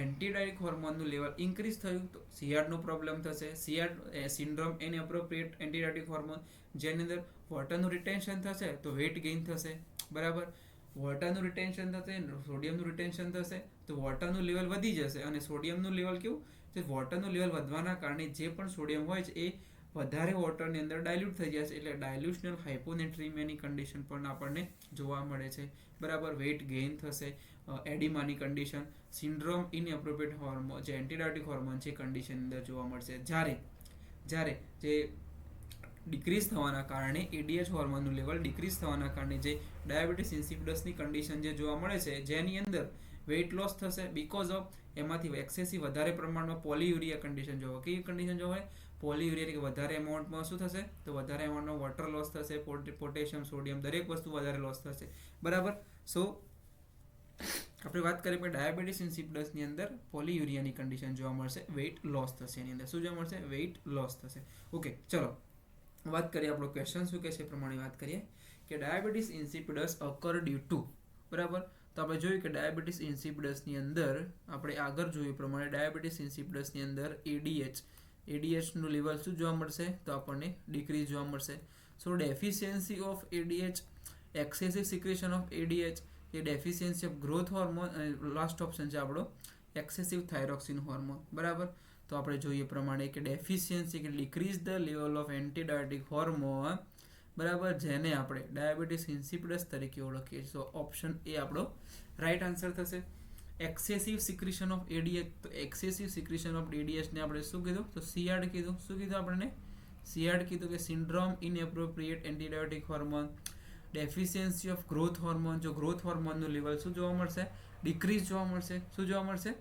એન્ટીડાયોટિક હોર્મોનનું લેવલ ઇન્ક્રીઝ થયું તો સિયાડનો પ્રોબ્લેમ થશે, સિયાડ સિન્ડ્રોમ ઇનએપ્રોપ્રિએટ એન્ટીડાયોટિક હોર્મોન, જેની અંદર વોટરનું રિટેન્શન થશે તો વેઇટ ગેઇન થશે બરાબર, વોટરનું રિટેન્શન થશે, સોડિયમનું રિટેન્શન થશે તો વોટરનું લેવલ વધી જશે, અને સોડિયમનું લેવલ કેવું છે, વોટરનું લેવલ વધવાના કારણે જે પણ સોડિયમ હોય છે એ વધારે વોટરની અંદર ડાયલ્યુટ થઈ જશે, એટલે ડાયલ્યુશનલ હાઇપોનેટ્રીમિયાની કન્ડિશન પણ આપણને જોવા મળે છે બરાબર, વેઇટ ગેઇન થશે, એડિમાની કન્ડિશન, સિન્ડ્રોમ ઇનએપ્રોપ્રિએટ હોર્મોન જે એન્ટીડાયોટિક હોર્મોન છે કન્ડિશન અંદર જોવા મળશે. જ્યારે જે ડિક્રીઝ થવાના કારણે એડીએચ હોર્મોનનું લેવલ ડિક્રીઝ થવાના કારણે જે ડાયાબિટીસ ઇન્સિપિડસની કન્ડિશન જે જોવા મળે છે, જેની અંદર વેઇટ લોસ થશે બિકોઝ ઓફ એમાંથી એક્સેસિવ વધારે પ્રમાણમાં પોલીયુરિયા કન્ડિશન જોવા, કેવી કન્ડિશન જોવા, પોલીયુરિયા એટલે વધારે એમાઉન્ટમાં શું થશે, તો વધારે એમાઉન્ટમાં વોટર લોસ થશે, પોટેશિયમ સોડિયમ દરેક વસ્તુ વધારે લોસ થશે બરાબર. સો આપણે વાત કરીએ કે ડાયાબિટીસ ઇન્સિપિડસની અંદર પોલીયુરિયાની કન્ડિશન જોવા મળશે, વેઇટ લોસ થશે એની અંદર, શું જોવા મળશે, વેઇટ લોસ થશે. ઓકે ચલો વાત કરીએ, આપણો ક્વેશ્ચન શું કહે છે એ પ્રમાણે વાત કરીએ કે ડાયાબિટીસ ઇન્સિપિડસ અકર ડ્યુ ટુ બરાબર. તો આપણે જોયું કે ડાયાબિટીસ ઇન્સિપિડસની અંદર આપણે આગળ જોયું પ્રમાણે ડાયાબિટીસ ઇન્સિપિડસની અંદર એડીએચનું લેવલ શું જોવા મળશે, તો આપણને ડિક્રીઝ જોવા મળશે. So deficiency of ADH, excessive secretion of ADH, એ ડેફિશિયન્સી ઓફ ગ્રોથ હોર્મોન, અને લાસ્ટ ઓપ્શન છે આપણો એક્સેસિવ થાઇરોક્સિન હોર્મોન બરાબર. તો આપણે જોઈએ પ્રમાણે કે ડેફિશિયન્સી કે decrease the level of antidiuretic hormone બરાબર, જેને આપણે ડાયાબિટીસ ઇન્સિપિડસ તરીકે ઓળખીએ છીએ. તો ઓપ્શન એ આપણો રાઈટ આન્સર થશે. એક્સેસિવ સિક્રેશન ઓફ એડીએચ, તો એક્સેસિવ સિક્રેશન ઓફ એડીએચને આપણે શું કીધું, તો સિયાડ કીધું. શું કીધું આપણને, સિયાડ કીધું કે syndrome inappropriate antidiuretic hormone, deficiency of growth hormone, જો ગ્રોથ હોર્મોનનું લેવલ શું જોવા મળશે, ડિક્રીઝ જોવા મળશે. શું જોવા મળશે,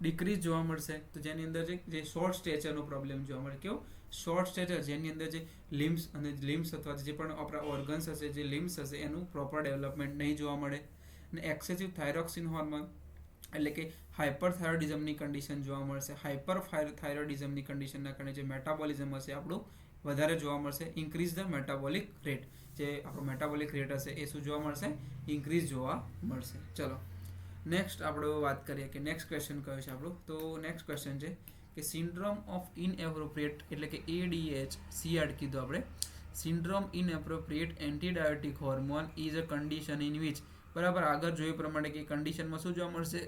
ડિક્રીઝ જોવા મળશે. તો જેની અંદર જે શોર્ટ સ્ટેચરનો પ્રોબ્લેમ જોવા મળે, કેવું શોર્ટ સ્ટેચર, જેની અંદર જે લિમ્સ અથવા જે પણ આપણા ઓર્ગન્સ હશે, જે લિમ્સ હશે એનું પ્રોપર ડેવલપમેન્ટ નહીં જોવા મળે. અને એક્સેસિવ થાઇરોક્સિન હોર્મોન એટલે કે હાઇપરથાઇરોડિઝમની કન્ડિશન જોવા મળશે. હાઇપરથાઇરોડિઝમની કન્ડિશનના કારણે જે મેટાબોલિઝમ હશે આપણું વધારે જોવા મળશે, ઇન્ક્રીઝ ધ મેટાબોલિક રેટ, જે આપણો મેટાબોલિક રેટ હશે એ શું જોવા મળશે, ઇન્ક્રીઝ જોવા મળશે. ચલો નેક્સ્ટ આપણે વાત કરીએ કે નેક્સ્ટ ક્વેશ્ચન કયો છે આપણું, તો નેક્સ્ટ ક્વેશ્ચન છે કે સિન્ડ્રોમ ઓફ ઇનએપ્રોપ્રિએટ એટલે કે એડીએચ સિયાડ કીધું આપણે, syndrome inappropriate antidiuretic hormone is a condition in which બરાબર. આગળ જોયું પ્રમાણે કે કન્ડિશનમાં શું જોવા મળશે,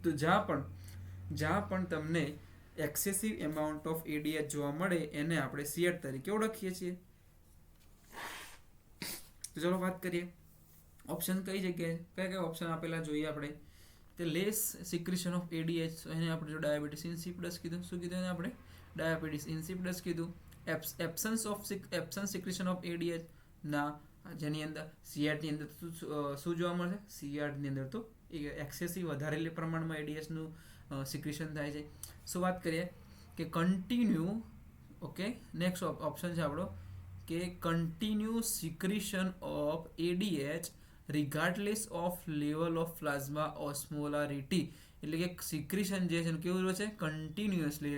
તો જ્યાં પણ તમને એક્સેસિવ એમાઉન્ટ ઓફ એડીએચ જોવા મળે એને આપણે સિયાડ તરીકે ઓળખીએ છીએ. તો ચલો વાત કરીએ ઓપ્શન કઈ જગ્યાએ કયા ઓપ્શન આપેલા જોઈએ આપણે. તે લેસ સિક્રેશન ઓફ એડીએચ, એને આપણે જો ડાયાબિટીસ ઇન્સિપિડસ કીધું. શું કીધું એને આપણે, ડાયાબિટીસ ઇન્સિપિડસ કીધું. એબ્સન્સ સિક્રેશન ઓફ એડીએચ ના, જેની અંદર સિયાડની અંદર શું જોવા મળશે, સિયાડની અંદર તો એક્સેસિવ વધારે પ્રમાણમાં એડીએચનું સિક્રેશન થાય છે. શું વાત કરીએ કે કન્ટિન્યુ, ઓકે નેક્સ્ટ ઓપ્શન છે આપણો કે continue secretion of ADH regardless of level of plasma osmolarity, એટલે કે સિક્રેશન જે છે કેવું રહે છે, કન્ટિન્યુઅસલી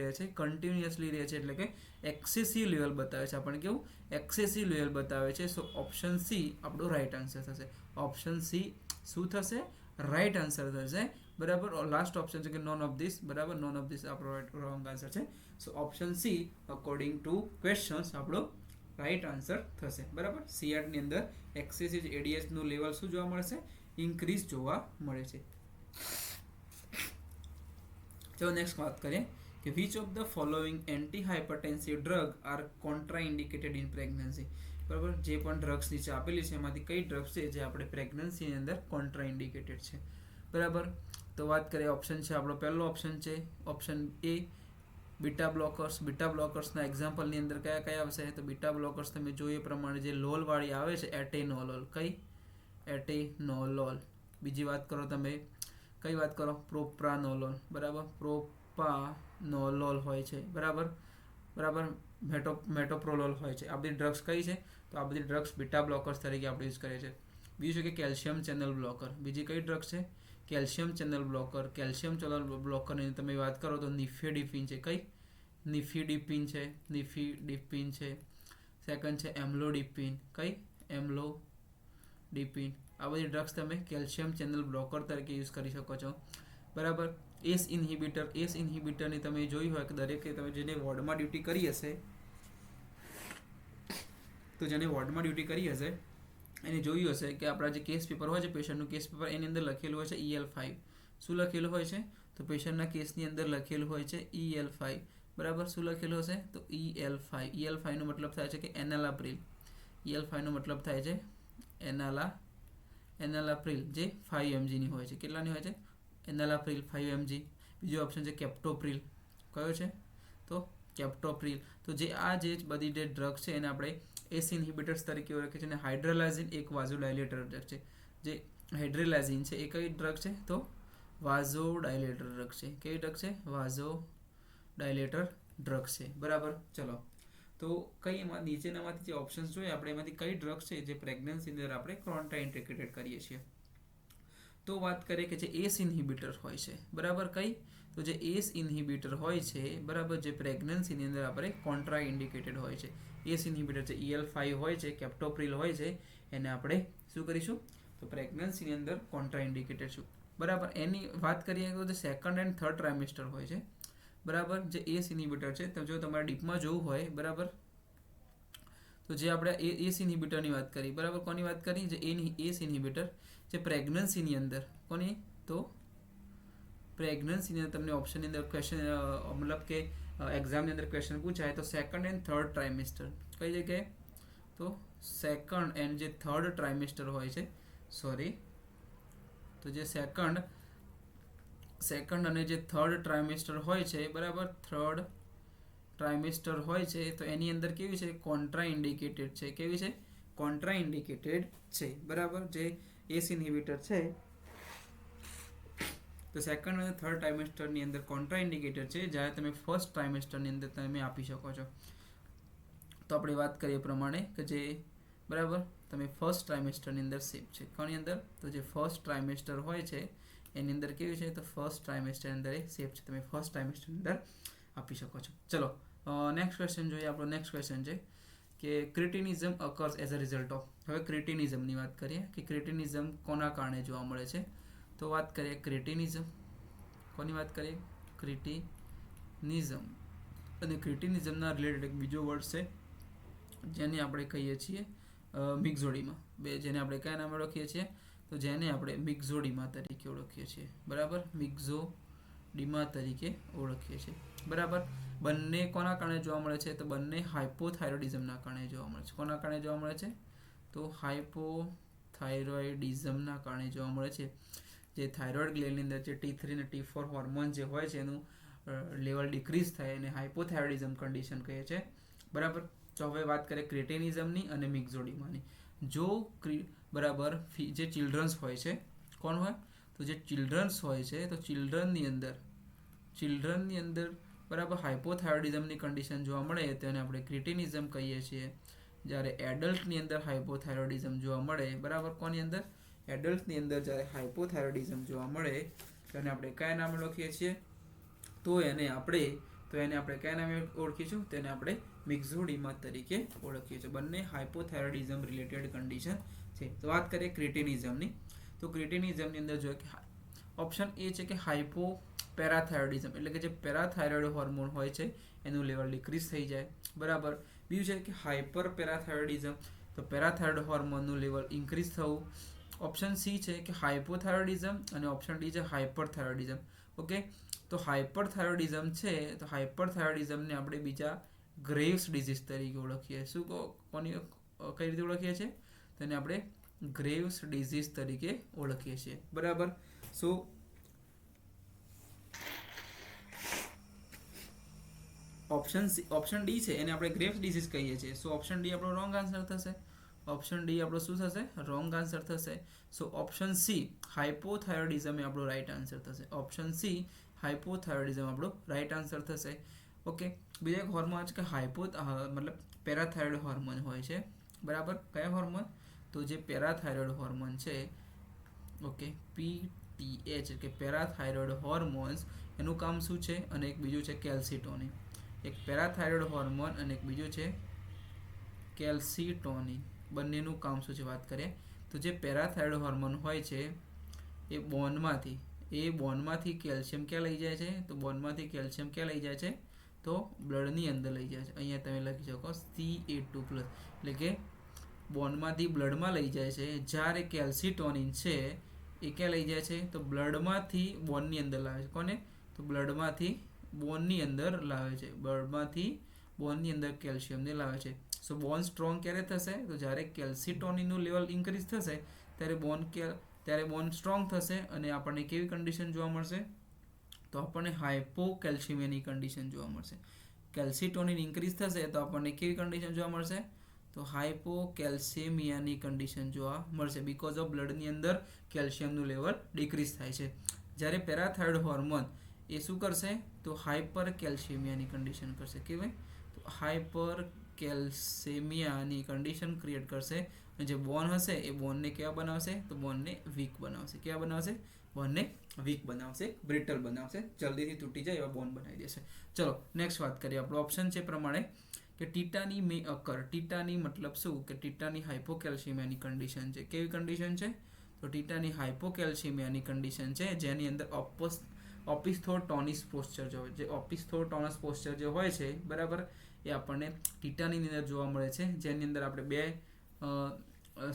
રહે છે એટલે કે એક્સેસિવ લેવલ બતાવે છે આપણને, કેવું એક્સેસિવ લેવલ બતાવે છે. સો ઓપ્શન સી આપણો રાઈટ આન્સર થશે. ઓપ્શન સી શું થશે, રાઈટ આન્સર થશે બરાબર. લાસ્ટ ઓપ્શન છે કે નોન ઓફ ધીસ બરાબર, નોન ઓફ ધીસ આપણો રોંગ આન્સર છે. So option C according to questions આપણો રાઈટ આન્સર થશે બરાબર. સિયાડની અંદર એક્સેસિવ એડીએચનું લેવલ શું જોવા મળશે, ઇન્ક્રીઝ જોવા મળે છે. ચલો નેક્સ્ટ વાત કરીએ કે which of the following anti hypertensive drug are contraindicated in pregnancy બરાબર. જે પણ ડ્રગ્સ નીચે આપેલી છે એમાંથી કઈ ડ્રગ્સ છે જે આપણે પ્રેગ્નન્સીની અંદર કોન્ટ્રાઇન્ડિકેટેડ છે બરાબર. તો વાત કરીએ ઓપ્શન છે આપણો પહેલો ઓપ્શન છે ઓપ્શન એ બીટા બ્લોકર્સના એક્ઝામ્પલની અંદર કયા આવશે, તો બીટા બ્લોકર્સ તમે જોઈએ પ્રમાણે જે લોલ વાળી આવે છે એટેનોલોલ, કઈ એટેનોલોલ. બીજી વાત કરો તમે, કઈ વાત કરો? પ્રોપ્રાનોલોલ, બરાબર, પ્રોપાનોલોલ હોય છે, બરાબર, મેટોપ્રોલોલ હોય છે. આ બધી ડ્રગ્સ કઈ છે? તો આ બધી ડ્રગ્સ બીટા બ્લોકર્સ તરીકે આપણે યુઝ કરીએ છીએ. બીજું છે કે કેલ્શિયમ ચેનલ બ્લોકર. બીજી કઈ ડ્રગ્સ છે? Calcium channel blocker. Calcium channel બ્લોકરની તમે વાત કરો તો નિફેડિપિન છે. કઈ? નિફેડિપિન છે. સેકન્ડ છે એમ્લોડિપિન. કઈ? એમ્લોડિપિન. આ બધી ડ્રગ્સ તમે કેલ્શિયમ ચેનલ બ્લોકર તરીકે યુઝ કરી શકો છો, બરાબર. એસ ઇન્હિબિટરની તમે જોઈ હોય કે દરેકે તમે જેને વોર્ડમાં ડ્યુટી કરી હશે, એને જોયું હશે કે આપણા જે કેસ પેપર હોય છે, પેશન્ટનું કેસ પેપર, એની અંદર લખેલું હોય છે EL5. શું લખેલું હોય છે? તો પેશન્ટના કેસની અંદર લખેલું હોય છે EL5, બરાબર. શું લખેલું હશે? તો EL5. EL5 નો મતલબ થાય છે કે એનાલાપ્રિલ. EL5 નો મતલબ થાય છે એનાલાપ્રિલ, જે 5 mg ની હોય છે. કેટલાની હોય છે? એનાલાપ્રિલ 5 mg. બીજો ઓપ્શન છે કેપ્ટોપ્રિલ. કયો છે? તો કેપ્ટોપ્રિલ. તો જે આ જે બધી જે ડ્રગ છે એને આપણે એસ ઇન્હિબિટર્સ તરીકે ઓળખીએ છીએ. અને હાઇડ્રોલાઝિન એક વાઝોડાયલેટર ડ્રગ છે. જે હાઇડ્રોલાઝિન છે એ કઈ ડ્રગ છે? તો વાઝોડાયલેટર ડ્રગ છે. કેવી ડ્રગ છે? વાઝોડાયલેટર ડ્રગ છે, બરાબર. ચલો, તો કઈ એમાં નીચેનામાંથી જે ઓપ્શન્સ જોઈએ આપણે, એમાંથી કઈ ડ્રગ છે જે પ્રેગ્નન્સીની અંદર આપણે કોન્ટ્રાઇન્ડિકેટેડ કરીએ છીએ? તો વાત કરીએ કે જે એસ ઇન્હિબિટર હોય છે, બરાબર. કઈ? તો જે એસ ઇન્હિબિટર હોય છે, બરાબર, જે પ્રેગ્નન્સીની અંદર આપણે કોન્ટ્રાઇન્ડિકેટેડ હોય છે. એસ ઇન્હિબિટર છે, EL5 હોય છે, કેપ્ટોપ્રિલ હોય છે, એને આપણે શું કરીશું? તો પ્રેગ્નન્સીની અંદર કોન્ટ્રાઇન્ડિકેટેડ છું, બરાબર. એની વાત કરીએ તો જે સેકન્ડ એન્ડ થર્ડ ટ્રાઇમેસ્ટર હોય છે, બરાબર, જે એસ ઇન્હિબિટર છે, તો જો તમારે ડીપમાં જોવું હોય, બરાબર, તો જે આપણે એસ ઇન્હિબિટરની વાત કરી, બરાબર. કોની વાત કરી? જે એસ ઇન્હિબિટર જે પ્રેગ્નન્સીની અંદર, કોની? તો પ્રેગ્નન્સીની અંદર તમને ઓપ્શનની અંદર ક્વેશ્ચન, મતલબ કે એક્ઝામની અંદર ક્વેશ્ચન પૂછાય તો સેકન્ડ એન્ડ થર્ડ ટ્રાઇમેસ્ટર. કઈ જગ્યાએ? તો સેકન્ડ એન્ડ જે થર્ડ ટ્રાઇમેસ્ટર હોય છે, તો જે સેકન્ડ અને જે થર્ડ ટ્રાઇમેસ્ટર હોય છે, બરાબર, થર્ડ ટ્રાઇમેસ્ટર હોય છે, તો એની અંદર કેવી છે? કોન્ટ્રાઇન્ડિકેટેડ છે. કેવી છે? કોન્ટ્રાઇન્ડિકેટેડ છે, બરાબર. જે એસ ઇન્હિબિટર છે, તો સેકન્ડ અને થર્ડ ટ્રાઇમેસ્ટરની અંદર કોન્ટ્રાઇન્ડિકેટેડ છે, જ્યારે તમે ફર્સ્ટ ટ્રાઇમેસ્ટરની અંદર તમે આપી શકો છો. તો આપણે વાત કરીએ પ્રમાણે કે જે, બરાબર, તમે ફર્સ્ટ ટ્રાઇમેસ્ટરની અંદર સેફ છે. કોની અંદર? તો જે ફર્સ્ટ ટ્રાઇમેસ્ટર હોય છે એની અંદર કેવી છે? તો ફર્સ્ટ ટ્રાઇમેસ્ટર અંદર એ સેફ છે. તમે ફર્સ્ટ ટ્રાઇમેસ્ટરની અંદર આપી શકો છો. ચલો, નેક્સ્ટ ક્વેશ્ચન જોઈએ. આપણો નેક્સ્ટ ક્વેશ્ચન છે કે cretinism occurs as a result of. હવે ક્રિટિનિઝમની વાત કરીએ કે ક્રિટિનિઝમ કોના કારણે જોવા મળે છે. તો વાત કરીએ ક્રિટિનિઝમ. કોની વાત કરીએ? ક્રિટિનિઝમ. અને ક્રિટિનિઝમના રિલેટેડ એક બીજો વર્ડ છે જેને આપણે કહીએ છીએ મિક્ઝોડીમાં. જેને આપણે કયા નામે ઓળખીએ છીએ? તો જેને આપણે મિક્ઝોડીમા તરીકે ઓળખીએ છીએ, બરાબર. મિક્ઝોડીમા તરીકે ઓળખીએ છીએ, બરાબર. બંને કોના કારણે જોવા મળે છે? તો બંને હાઇપોથાઇરોઇડિઝમના કારણે જોવા મળે છે. કોના કારણે જોવા મળે છે? તો હાઇપોથાઇરોઇડિઝમના કારણે જોવા મળે છે. જે થાઇરોઇડ ગ્લેન્ડની અંદર જે T3 અને T4 હોર્મોન જે હોય છે એનું લેવલ ડિક્રીઝ થાય અને હાઇપોથાઇરોઇડિઝમ કન્ડિશન કહે છે, બરાબર. તો હવે વાત કરીએ ક્રિટિનિઝમની અને મિક્ઝોડીમાની. જો બરાબર જે ચિલ્ડ્રન્સ હોય છે, કોણ હોય? તો જે ચિલ્ડ્રન્સ હોય છે, તો ચિલ્ડ્રનની અંદર બરાબર હાઇપોથાઇરોઇડિઝમની કન્ડિશન જોવા મળે તો એને આપણે ક્રિટિનિઝમ કહીએ છીએ. જ્યારે એડલ્ટની અંદર હાઇપોથાઇરોઇડિઝમ જોવા મળે, બરાબર, કોની અંદર? એડલ્ટની અંદર જ્યારે હાઇપોથાઇરોઇડિઝમ જોવા મળે તો એને આપણે કયા નામે ઓળખીએ છીએ? તો એને આપણે કયા નામે ઓળખીશું? તેને આપણે મિક્ઝોડીમા તરીકે ઓળખીએ છીએ. બંને હાઇપોથાઇરોઇડિઝમ રિલેટેડ કન્ડિશન છે. તો વાત કરીએ ક્રિટિનિઝમની. તો ક્રિટિનિઝમની અંદર જોઈએ કે ઓપ્શન એ છે કે હાઇપોપેરાથાઇરોઇડિઝમ, એટલે કે જે પેરાથાઇરોઇડ હોર્મોન હોય છે એનું લેવલ ડિક્રીઝ થઈ જાય, બરાબર. બીજું છે કે હાઇપર પેરાથાઇરોઇડિઝમ, તો પેરાથાઇરોઇડ હોર્મોનનું લેવલ ઇન્ક્રીઝ થવું. ઓપ્શન સી છે કે હાઇપોથાઇરોઇડિઝમ અને ઓપ્શન ડી છે હાઇપરથાઇરોઇડિઝમ. ઓકે, તો હાઇપરથાઇરોઇડિઝમ છે, તો હાઇપરથાઇરોઇડિઝમને આપણે બીજા ગ્રેવ્સ ડિઝીઝ તરીકે ઓળખીએ. શું કઈ રીતે ઓળખીએ છીએ? તેને આપણે ગ્રેવ્સ ડિઝીઝ તરીકે ઓળખીએ છીએ, બરાબર. સો ઓપ્શન ડી છે એને આપણે ગ્રેવ્સ ડિઝીઝ કહીએ છીએ. સો ઓપ્શન ડી આપણો રોંગ આન્સર થશે. ઓપ્શન ડી આપણો શું થશે? રોંગ આન્સર થશે. સો ઓપ્શન સી હાઇપોથાઇરોઇડિઝમ એ આપણો રાઈટ આન્સર થશે. ઓપ્શન સી હાઇપોથાઇરોઇડિઝમ આપણો રાઈટ આન્સર થશે. ઓકે, બીજો એક હોર્મોન છે કે મતલબ પેરાથાઇરોઇડ હોર્મોન હોય છે, બરાબર. કયા હોર્મોન? તો જે પેરાથાઇરોઇડ હોર્મોન છે, ઓકે, PTH કે પેરાથાઇરોઇડ હોર્મોન્સ, એનું કામ શું છે? અને એક બીજું છે કેલ્સિટોનિન. એક પેરાથાઇરોઇડ હોર્મોન અને એક બીજું છે કેલ્સિટોનિન. બંનેનું કામ શું છે વાત કરીએ તો જે પેરાથાઇરોઇડ હોર્મોન હોય છે એ બોનમાંથી કેલ્શિયમ ક્યાં લઈ જાય છે? તો બોનમાંથી કેલ્શિયમ ક્યાં લઈ જાય છે? તો બ્લડની અંદર લઈ જાય છે. અહીંયા તમે લખી શકો Ca2+, એટલે કે બોનમાંથી બ્લડમાં લઈ જાય છે. જ્યારે કેલ્સિટોનિન છે એ ક્યાં લઈ જાય છે? તો બ્લડમાંથી બોનની અંદર લાવે છે. કોને? તો બ્લડમાંથી બોનની અંદર લાવે છે. બ્લડમાંથી બોનની અંદર કેલ્શિયમને લાવે છે. સો બોન સ્ટ્રોંગ ક્યારે થશે? તો જ્યારે કેલ્સિટોનિનનું લેવલ ઇન્ક્રીઝ થશે ત્યારે બોન સ્ટ્રોંગ થશે અને આપણને કેવી કન્ડિશન જોવા મળશે? તો આપણને હાઇપોકેલ્શિયમિયાની કન્ડિશન જોવા મળશે. કેલ્સિટોનિન ઇન્ક્રીઝ થશે તો આપણને કેવી કન્ડિશન જોવા મળશે? તો હાઇપોકેલ્શિયમિયાની કન્ડિશન જોવા મળશે. બીકોઝ ઓફ બ્લડની અંદર કેલ્શિયમનું લેવલ ડિક્રીઝ થાય છે. જ્યારે પેરાથાઇરોઇડ હોર્મોન એ શું કરશે? તો હાઇપર કેલ્શિયમિયાની કન્ડિશન કરશે. કેવાય તો હાઇપર કેલ્શિયમિયાની કન્ડિશન ક્રિએટ કરશે. અને જે બોન હશે એ બોનને કેવા બનાવશે? તો બોનને વીક બનાવશે. કેવા બનાવશે? બોનને વીક બનાવશે, બ્રિટલ બનાવશે, જલ્દીથી તૂટી જાય એવા બોન બનાવી દેશે. ચલો નેક્સ્ટ વાત કરીએ. આપણો ઓપ્શન છે પ્રમાણે કે ટીટાની મે અકર. ટીટાની મતલબ શું? કે ટીટાની હાઇપોકેલ્શિયમિયાની કન્ડિશન છે. કેવી કન્ડિશન છે? તો ટીટાની હાઇપોકેલ્શિયમિયાની કન્ડિશન છે જેની અંદર ઓપિસ્થોટોનિસ પોસ્ચર જો જે ઓપિસ્થોટોનસ પોસ્ચર જે હોય છે, બરાબર, એ આપણને ટીટાની અંદર જોવા મળે છે. જેની અંદર આપણે બે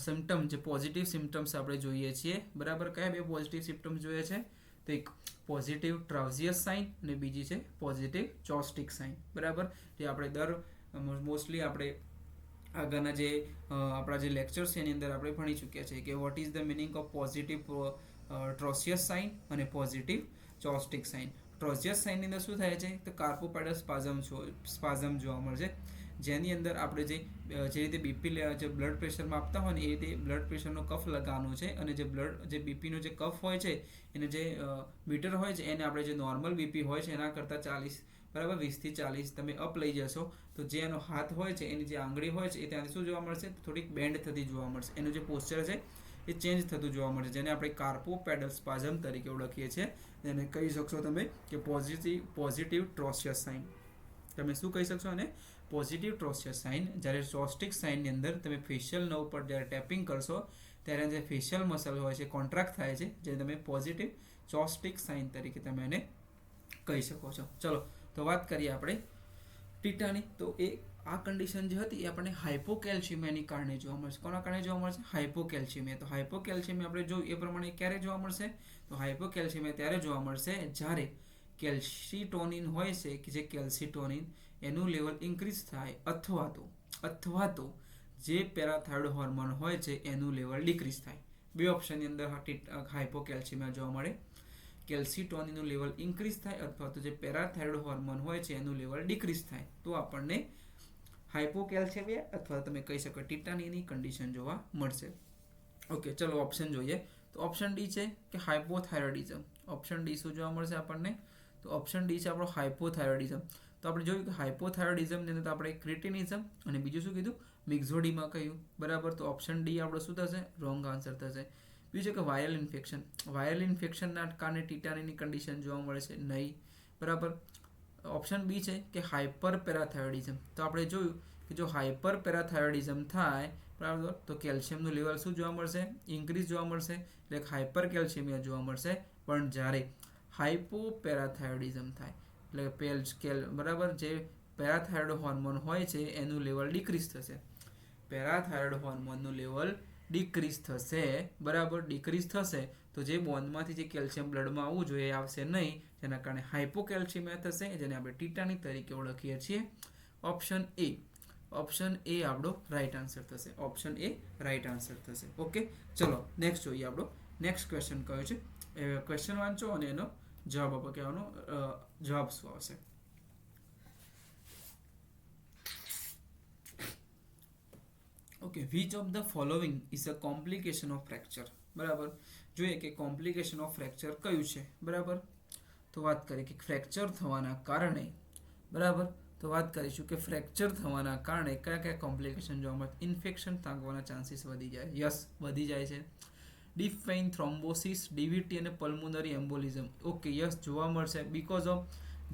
સિમ્ટમ, જે પોઝિટિવ સિમ્ટમ્સ આપણે જોઈએ છીએ, બરાબર. કયા બે પોઝિટિવ સિમ્ટમ્સ જોઈએ છે? તો એક પોઝિટિવ ટ્રાઉઝિયસ સાઇન અને બીજી છે પોઝિટિવ ચોસ્ટિક સાઇન, બરાબર. જે આપણે મોસ્ટલી આપણે આગળના જે આપણા જે લેક્ચર્સ છે એની અંદર આપણે ભણી ચૂક્યા છે કે what is the meaning of positive Trousseau's sign અને પોઝિટિવ ચોસ્ટિક સાઇન. ટ્રોસિયસ સાઇનની અંદર શું થાય છે? તો કાર્પોપાઇડલ સ્પાઝમ જોવા મળશે. જેની અંદર આપણે જે રીતે બીપી જે બ્લડ પ્રેશર માપતા હોય ને એ રીતે બ્લડ પ્રેશરનો કફ લગાવવાનો છે. અને જે બીપીનો જે કફ હોય છે એને જે મીટર હોય છે એને આપણે જે નોર્મલ બીપી હોય છે એના કરતાં 40, બરાબર, 20 થી 40 તમે અપ લઈ જશો તો જે એનો હાથ હોય છે, એની જે આંગળી હોય છે એ ત્યાંથી શું જોવા મળશે? થોડીક બેન્ડ થતી જોવા મળશે. એનું જે પોસ્ચર છે એ ચેન્જ થતું જોવા મળશે, જેને આપણે કાર્પોપેડલ સ્પાઝમ તરીકે ઓળખીએ છીએ. એને કહી શકશો તમે કે પોઝિટિવ ટ્રોસિયસ સાઇન. તમે શું કહી શકશો? અને પોઝિટિવ ટ્રોસિયસ સાઇન. જ્યારે ચોસ્ટિક સાઇનની અંદર તમે ફેશિયલ નર્વ પર જ્યારે ટેપિંગ કરશો ત્યારે જે ફેશિયલ મસલ હોય છે કોન્ટ્રાક્ટ થાય છે, જે તમે પોઝિટિવ ચોસ્ટિક સાઇન તરીકે તમે એને કહી શકો છો. ચલો તો વાત કરીએ આપણે ટીટાની. તો એ આ કન્ડિશન જે હતી એ આપણને હાઇપોકેલ્શિયમિયાની કારણે જોવા મળશે. કોના કારણે જોવા મળશે? હાઇપોકેલ્શિયમિયા. તો હાઇપોકેલ્શિયમિયા આપણે જોયું એ પ્રમાણે ક્યારે જોવા મળશે? તો હાઇપોકેલ્શિયમિયા ત્યારે જોવા મળશે જ્યારે કેલ્સિટોનિન હોય છે કે જે કેલ્સિટોનિન એનું લેવલ ઇન્ક્રીઝ થાય અથવા તો જે પેરાથાઇરોઇડ હોર્મોન હોય છે એનું લેવલ ડિક્રીઝ થાય. બે ઓપ્શનની અંદર હાઇપોકેલ્શિયમિયા જોવા મળે. કેલ્સિટોનિનનું લેવલ ઇન્ક્રીઝ થાય અથવા તો જે પેરાથાઇરોઇડ હોર્મોન હોય છે એનું લેવલ ડિક્રીઝ થાય તો આપણને હાઇપોકેલ્શિયમિયા અથવા તમે કહી શકો ટીટાનીની કન્ડિશન જોવા મળશે. ઓકે, ચલો ઓપ્શન જોઈએ. તો ઓપ્શન ડી છે કે હાઇપોથાઇરોઇડિઝમ. ઓપ્શન ડી શું જોવા મળશે આપણને? તો ઓપ્શન ડી છે આપણો હાઇપોથાઇરોઇડિઝમ. તો આપણે જોયું કે હાઇપોથાઇરોઇડિઝમની અંદર આપણે ક્રિટિનિઝમ અને બીજું શું કીધું? મિક્ઝોડીમાં કહ્યું, બરાબર. તો ઓપ્શન ડી આપણો શું થશે? રોંગ આન્સર થશે. બીજું કે વાયરલ ઇન્ફેક્શન. વાયરલ ઇન્ફેક્શનના કારણે ટીટાનીની કન્ડિશન જોવા મળે છે? નહીં, બરાબર. ઓપ્શન બી છે કે હાઇપર પેરાથાઇરોઇડિઝમ. તો આપણે જોયું કે જો હાઇપર પેરાથાઇરોઇડિઝમ થાય, બરાબર, તો કેલ્શિયમનું લેવલ શું જોવા મળશે? ઇન્ક્રીઝ જોવા મળશે, એટલે હાઇપર કેલ્શિયમિયા જોવા મળશે. પણ જ્યારે હાઇપોપેરાથાઇરોઇડિઝમ થાય એટલે બરાબર, જે પેરાથાઇરોઇડ હોર્મોન હોય છે એનું લેવલ ડિક્રીઝ થશે. પેરાથાઇરોઇડ હોર્મોનનું લેવલ ડિક્રીઝ થશે, બરાબર. ડિક્રીઝ થશે તો જે બોન્ડમાંથી જે કેલ્શિયમ બ્લડમાં આવવું જોઈએ એ આવશે નહીં, જેના કારણે હાઇપોકેલ્શિયમિયા થશે, જેને આપણે ટીટાની તરીકે ઓળખીએ છીએ. ઓપ્શન એ આપણો રાઈટ આન્સર થશે. ઓપ્શન એ રાઈટ આન્સર થશે. ઓકે, ચલો નેક્સ્ટ જોઈએ. આપણો નેક્સ્ટ ક્વેશ્ચન કયો છે એ ક્વેશ્ચન વાંચો અને એનો જવાબ આપો કે આનો જવાબ શું આવશે. Okay, which of the following is a complication of fracture. બરાબર, જોઈએ કે કોમ્પ્લિકેશન ઓફ ફ્રેક્ચર કયું છે. બરાબર, તો વાત કરીએ કે ફ્રેક્ચર થવાના કારણે, બરાબર, તો વાત કરીશું કે ફ્રેક્ચર થવાના કારણે કયા કયા કોમ્પ્લિકેશન જોવા મળે. ઇન્ફેક્શન થવાના ચાન્સીસ વધી જાય, યસ વધી જાય છે. ડીપ વેઇન થ્રોમ્બોસિસ, ડીવીટી અને પલ્મોનરી એમ્બોલિઝમ, ઓકે યસ જોવા મળશે. બીકોઝ ઓફ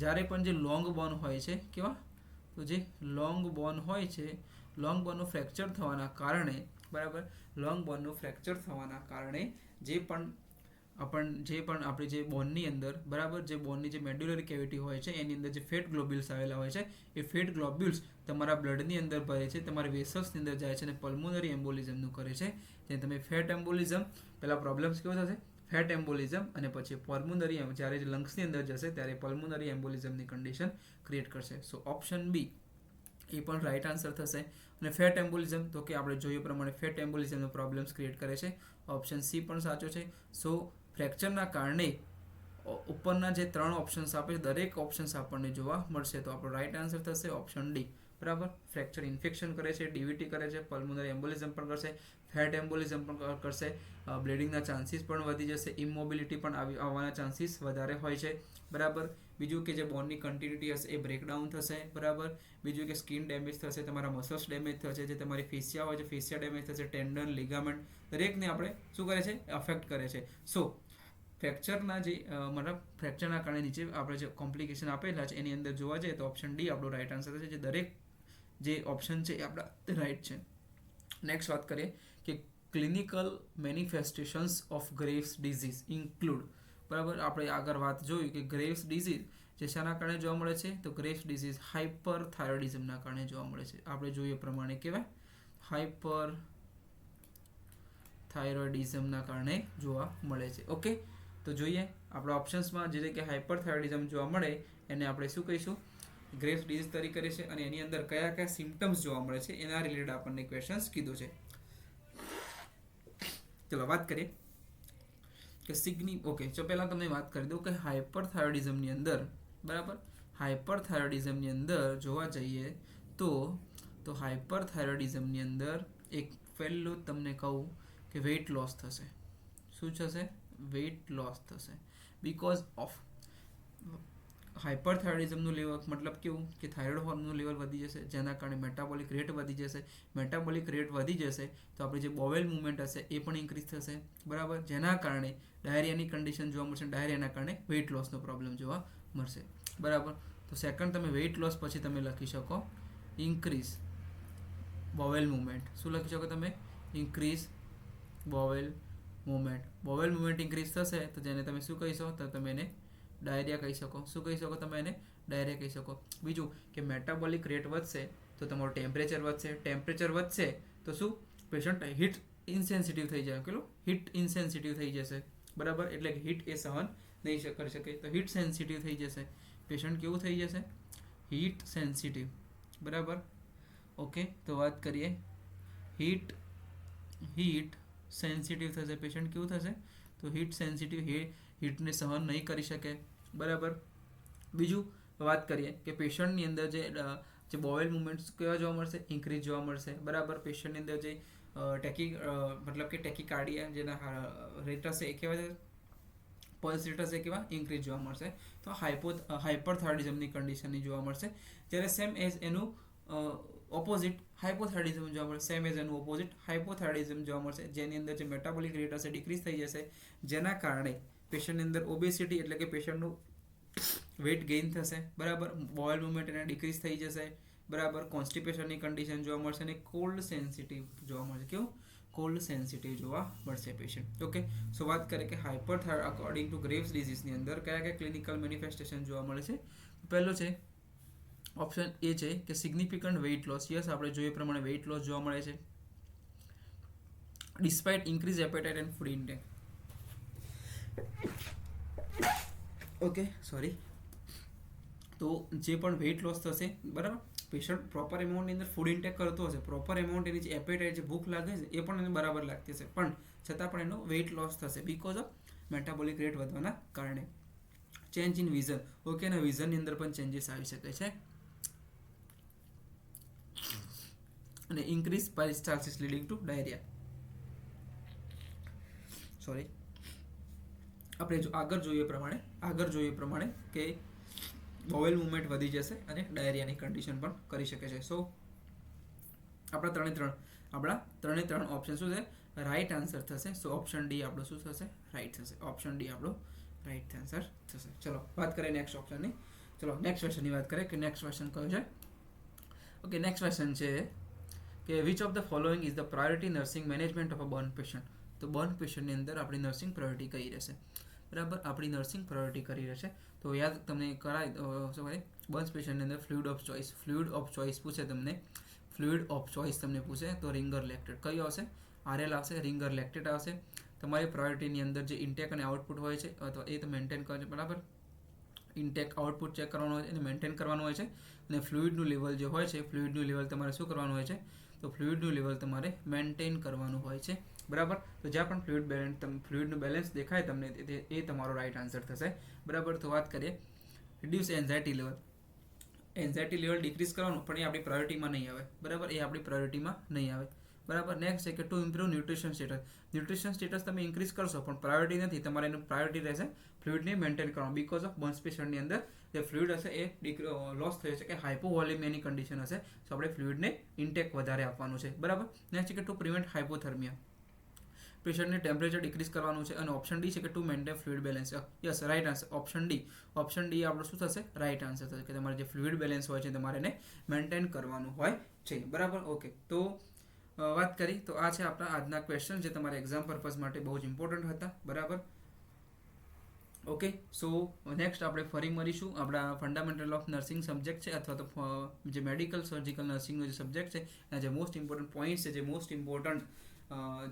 જ્યારે પણ જે લોંગ બોન હોય છે, કેવા, તો જે લોંગ બોન હોય છે, લોંગ બોનનું ફ્રેક્ચર થવાના કારણે, બરાબર, લોંગ બોનનું ફ્રેક્ચર થવાના કારણે જે પણ આપણી જે બોનની અંદર, બરાબર, જે બોનની જે મેડ્યુલરી કેવિટી હોય છે એની અંદર જે ફેટ ગ્લોબ્યુલ્સ આવેલા હોય છે, એ ફેટ ગ્લોબ્યુલ્સ તમારા બ્લડની અંદર ભરે છે, તમારા વેસલ્સની અંદર જાય છે અને પલ્મોનરી એમ્બોલિઝમનું કરે છે. જે તમે ફેટ એમ્બોલિઝમ, પહેલાં પ્રોબ્લેમ્સ કેવો થશે, ફેટ એમ્બોલિઝમ, અને પછી પલ્મોનરી, જ્યારે લંગ્સની અંદર જશે ત્યારે પલ્મોનરી એમ્બોલિઝમની કન્ડિશન ક્રિએટ કરશે. સો ઓપ્શન બી એ પણ રાઈટ આન્સર થશે. અને ફેટ એમ્બોલિઝમ, તો કે આપણે જોઈએ પ્રમાણે ફેટ એમ્બોલિઝમનો પ્રોબ્લેમ્સ ક્રિએટ કરે છે. ઓપ્શન સી પણ સાચો છે. સો ફ્રેક્ચરના કારણે ઉપરના જે 3 ઓપ્શન્સ આપે છે, દરેક ઓપ્શન્સ આપણને જોવા મળશે. તો આપણો રાઈટ આન્સર થશે ઓપ્શન ડી. બરાબર, ફ્રેક્ચર ઇન્ફેક્શન કરે છે, ડીવીટી કરે છે, પલ્મોનરી એમ્બોલિઝમ પણ કરશે, ફેટ એમ્બોલિઝમ પણ કરશે, બ્લીડિંગના ચાન્સીસ પણ વધી જશે, ઇમોબિલિટી પણ આવવાના ચાન્સીસ વધારે હોય છે. બરાબર, બીજું કે જે બોનની કન્ટિન્યુટી હશે એ બ્રેકડાઉન થશે. બરાબર, બીજું કે સ્કિન ડેમેજ થશે, તમારા મસલ્સ ડેમેજ થશે, જે તમારી ફેશિયા હોય છે ફેશિયા ડેમેજ થશે, ટેન્ડન, લિગામેન્ટ, દરેકને આપણે શું કરે છે, અફેક્ટ કરે છે. સો ફ્રેક્ચરના જે મતલબ ફ્રેક્ચરના કારણે નીચે આપણે જે કોમ્પ્લિકેશન આપેલા છે એની અંદર જોવા જઈએ તો ઓપ્શન ડી આપણો રાઈટ આન્સર છે. જે દરેક જે ઓપ્શન છે એ આપણા રાઈટ છે. નેક્સ્ટ વાત કરીએ કે clinical manifestations of Graves disease include. બરાબર, આપણે આગળ વાત જોઈ કે ગ્રેવ્સ ડિઝીઝ જે શાના કારણે જોવા મળે છે, તો ગ્રેવ્સ ડિઝીઝ હાઇપર થાઇરોઇડિઝમના કારણે જોવા મળે છે. આપણે જોઈએ પ્રમાણે કહેવાય હાઇપર થાઇરોઇડિઝમના કારણે જોવા મળે છે. ઓકે, તો જોઈએ આપણા ઓપ્શન્સમાં જે કે હાઇપર થાઇરોઇડિઝમ જોવા મળે એને આપણે શું કહીશું, ગ્રેવ્સ ડિઝીઝ તરીકે છે. અને એની અંદર કયા કયા સિમ્ટમ્સ જોવા મળે છે એના રિલેટેડ આપણને ક્વેશ્ચન્સ કીધું છે. ચલો વાત કરીએ કે ઓકે, તો પહેલાં તમને વાત કરી દઉં કે હાઇપર થાઇરોઇડિઝમની અંદર, બરાબર, હાઇપર થાઇરોઇડિઝમની અંદર જોવા જઈએ તો હાઇપર થાઇરોઇડિઝમની અંદર એક પહેલું તમને કહું કે વેઇટ લોસ થશે. શું થશે, વેઇટ લોસ થશે. બીકોઝ ઓફ હાઇપરથાઇરોઇડિઝમનું લેવલ, મતલબ કેવું કે થાઇરોઇડ હોર્મોનનું લેવલ વધી જશે, જેના કારણે મેટાબોલિક રેટ વધી જશે. મેટાબોલિક રેટ વધી જશે તો આપણી જે બોવેલ મુવમેન્ટ હશે એ પણ ઇન્ક્રીઝ થશે. બરાબર, જેના કારણે ડાયરિયાની કન્ડિશન જોવા મળશે. ડાયરિયાના કારણે વેઇટ લોસનો પ્રોબ્લેમ જોવા મળશે. બરાબર, તો સેકન્ડ તમે વેઇટ લોસ પછી તમે લખી શકો ઇન્ક્રીઝ બોવેલ મુવમેન્ટ. શું લખી શકો તમે, increase bowel movement. Bowel movement increase થશે તો જેને તમે શું કહીશો, તો તમે એને ડાયરિયા કહી શકો. શું કહી શકો તમે એને, ડાયરિયા કહી શકો. બીજું કે મેટાબોલિક રેટ વધશે તો તમારું ટેમ્પરેચર વધશે. ટેમ્પરેચર વધશે તો શું, પેશન્ટ હીટ ઇન્સેન્સિટિવ થઈ જાય, પેલું હીટ ઇન્સેન્સિટિવ થઈ જશે. બરાબર, એટલે કે હીટ એ સહન નહીં કરી શકે તો હીટ સેન્સિટિવ થઈ જશે. પેશન્ટ કેવું થઈ જશે, હીટ સેન્સિટિવ. બરાબર, ઓકે, તો વાત કરીએ હીટ સેન્સિટિવ થશે. પેશન્ટ કેવું થશે, તો હીટ સેન્સિટિવ, હીટને સહન નહીં કરી શકે. બરાબર, બીજું વાત કરીએ કે પેશન્ટની અંદર જે બોવેલ મુવમેન્ટ્સ કેવા જોવા મળશે, ઇન્ક્રીઝ જોવા મળશે. બરાબર, પેશન્ટની અંદર જે મતલબ કે ટેકીકાર્ડિયા જેના રેટ હશે એ કેવા, પલ્સ રેટ હશે કેવા, ઇન્ક્રીઝ જોવા મળશે. તો હાઇપરથાઇરોઇડિઝમની કન્ડિશનની જોવા મળશે. જ્યારે સેમ એઝ એનું ઓપોઝિટ હાઇપોથાઇરોઇડિઝમ જોવા મળશે. સેમ એઝ એનું ઓપોઝિટ હાઇપોથાઇરોઇડિઝમ જોવા મળશે, જેની અંદર જે મેટાબોલિક રેટ હશે ડિક્રીઝ થઈ જશે, જેના કારણે પેશન્ટની અંદર ઓબેસિટી એટલે કે પેશન્ટનું વેઇટ ગેઇન થશે. બરાબર, બોવેલ મુવમેન્ટ એને ડિક્રીઝ થઈ જશે. બરાબર, કોન્સ્ટિપેશનની કન્ડિશન જોવા મળશે અને કોલ્ડ સેન્સિટિવ જોવા મળશે. કેવું, કોલ્ડ સેન્સિટિવ જોવા મળશે પેશન્ટ. ઓકે, સો વાત કરીએ કે હાઇપરથાઇરોઇડ અકોર્ડિંગ ટુ ગ્રેવ્સ ડિઝીઝની અંદર કયા કયા ક્લિનિકલ મેનિફેસ્ટેશન જોવા મળે છે. પહેલો છે ઓપ્શન એ છે કે સિગ્નિફિકન્ટ વેઇટ લોસ. યસ, આપણે જોઈએ પ્રમાણે વેઇટ લોસ જોવા મળે છે despite increase appetite and food intake. Okay, sorry. તો જે પણ વેઇટ લોસ થશે, બરાબર, પેશન્ટ પ્રોપર એમાઉન્ટની અંદર ફૂડ ઇન્ટેક કરતો હશે, પ્રોપર એમાઉન્ટ એની જે એપેટાઇટ, જે ભૂખ લાગે છે એ પણ એને બરાબર લાગતી હશે, પણ છતાં પણ એનો વેઇટ લોસ થશે બીકોઝ ઓફ મેટાબોલિક રેટ વધવાના કારણે. Change in vision. ઓકે, અને વિઝનની અંદર પણ ચેન્જીસ આવી શકે છે. અને increase peristalsis leading to diarrhoea. Sorry, આપણે જો આગળ જોઈએ પ્રમાણે કે બોવેલ મુવમેન્ટ વધી જશે અને ડાયરિયાની કન્ડિશન પણ કરી શકે છે. સો આપણા ત્રણે ત્રણ ઓપ્શન શું છે? રાઈટ આન્સર થશે. સો ઓપ્શન ડી આપણો શું થશે? રાઈટ થશે. ઓપ્શન ડી આપણો રાઈટ આન્સર થશે. ચલો વાત કરીએ નેક્સ્ટ ઓપ્શનની. ચલો નેક્સ્ટ ક્વેશ્ચનની વાત કરીએ કે નેક્સ્ટ ક્વેશ્ચન કયો છે. ઓકે, નેક્સ્ટ ક્વેશ્ચન છે કે which of the following is the priority nursing management of a burn patient. તો બર્ન પેશન્ટની અંદર આપણી નર્સિંગ પ્રાયોરિટી કઈ રહેશે? બરાબર, આપણી નર્સિંગ પ્રાયોરિટી કરી રહેશે. તો યાદ તમને કરાય બર્ન પેશન્ટની અંદર ફ્લુઇડ ઓફ ચોઇસ પૂછે તમને. ફ્લુઇડ ઓફ ચોઇસ તમને પૂછે તો રિંગર લેક્ટેટ કયો આવશે? આરએલ આવશે, રિંગર લેક્ટેટ આવશે. તમારી પ્રાયોરિટીની અંદર જે ઇન્ટેક અને આઉટપુટ હોય છે અથવા એ તો મેન્ટેન કરજો. બરાબર, ઇન્ટેક આઉટપુટ ચેક કરવાનું હોય છે અને મેન્ટેન કરવાનું હોય છે. અને ફ્લુઇડનું લેવલ જે હોય છે, ફ્લુઇડનું લેવલ તમારે શું કરવાનું હોય છે? તો ફ્લુઇડનું લેવલ તમારે મેન્ટેન કરવાનું હોય છે. બરાબર, તો જ્યાં પણ ફ્લુઇડનું બેલેન્સ દેખાય તમને એ તમારો રાઈટ આન્સર થશે. બરાબર, તો વાત કરીએ reduce anxiety level. Anxiety level decrease કરવાનું, પણ એ આપણી પ્રાયોરિટીમાં નહીં આવે. બરાબર, એ આપણી પ્રાયોરિટીમાં નહીં આવે. બરાબર, નેક્સ્ટ છે કે to improve nutrition status. Nutrition status તમે ઇન્ક્રીઝ કરશો પણ પ્રાયોરિટી નથી, તમારે એનું પ્રાયોરિટી રહેશે ફ્લુઇડને મેન્ટેન કરવાનું. બિકોઝ ઓફ બર્ન પેશન્ટની અંદર જે ફ્લુઇડ હશે એ લોસ થયો છે કે હાઇપોવોલેમિયાની કન્ડિશન હશે. તો આપણે ફ્લુઇડને ઇન્ટેક વધારે આપવાનું છે. બરાબર, નેક્સ્ટ છે કે ટુ પ્રિવેન્ટ હાઇપોથર્મિયા. પેશન્ટને ટેમ્પરેચર ડિક્રીઝ કરવાનું છે. અને ઓપ્શન ડી છે કે to maintain fluid balance. Yes, right answer option D. Option D આપણું શું થશે? રાઈટ આન્સર થશે કે તમારે જે ફ્લુઇડ બેલેન્સ હોય છે તમારે એને મેન્ટેન કરવાનું હોય છે. બરાબર, ઓકે. તો વાત કરી તો આ છે આપણા આજના ક્વેશ્ચન જે તમારા એક્ઝામ પર્પઝ માટે બહુ જ ઇમ્પોર્ટન્ટ હતા. બરાબર, ઓકે. સો નેક્સ્ટ આપણે ફરી મળીશું. આપણા ફંડામેન્ટલ ઓફ નર્સિંગ સબ્જેક્ટ છે અથવા તો જે મેડિકલ સર્જિકલ નર્સિંગનો જે સબ્જેક્ટ છે એના જે મોસ્ટ ઇમ્પોર્ટન્ટ પોઈન્ટ્સ છે, જે મોસ્ટ ઇમ્પોર્ટન્ટ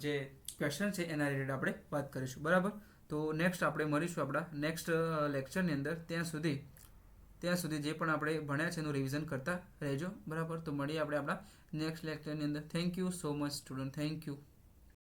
જે ક્વેશ્ચન છે એના રિલેટેડ આપણે વાત કરીશું. બરાબર, તો નેક્સ્ટ આપણે મળીશું આપણા નેક્સ્ટ લેક્ચરની અંદર. ત્યાં સુધી જે પણ આપણે ભણ્યા છે એનું રિવિઝન કરતા રહેજો. બરાબર, તો મળીએ આપણે આપણા નેક્સ્ટ લેક્ચરની અંદર. Thank you so much student. Thank you.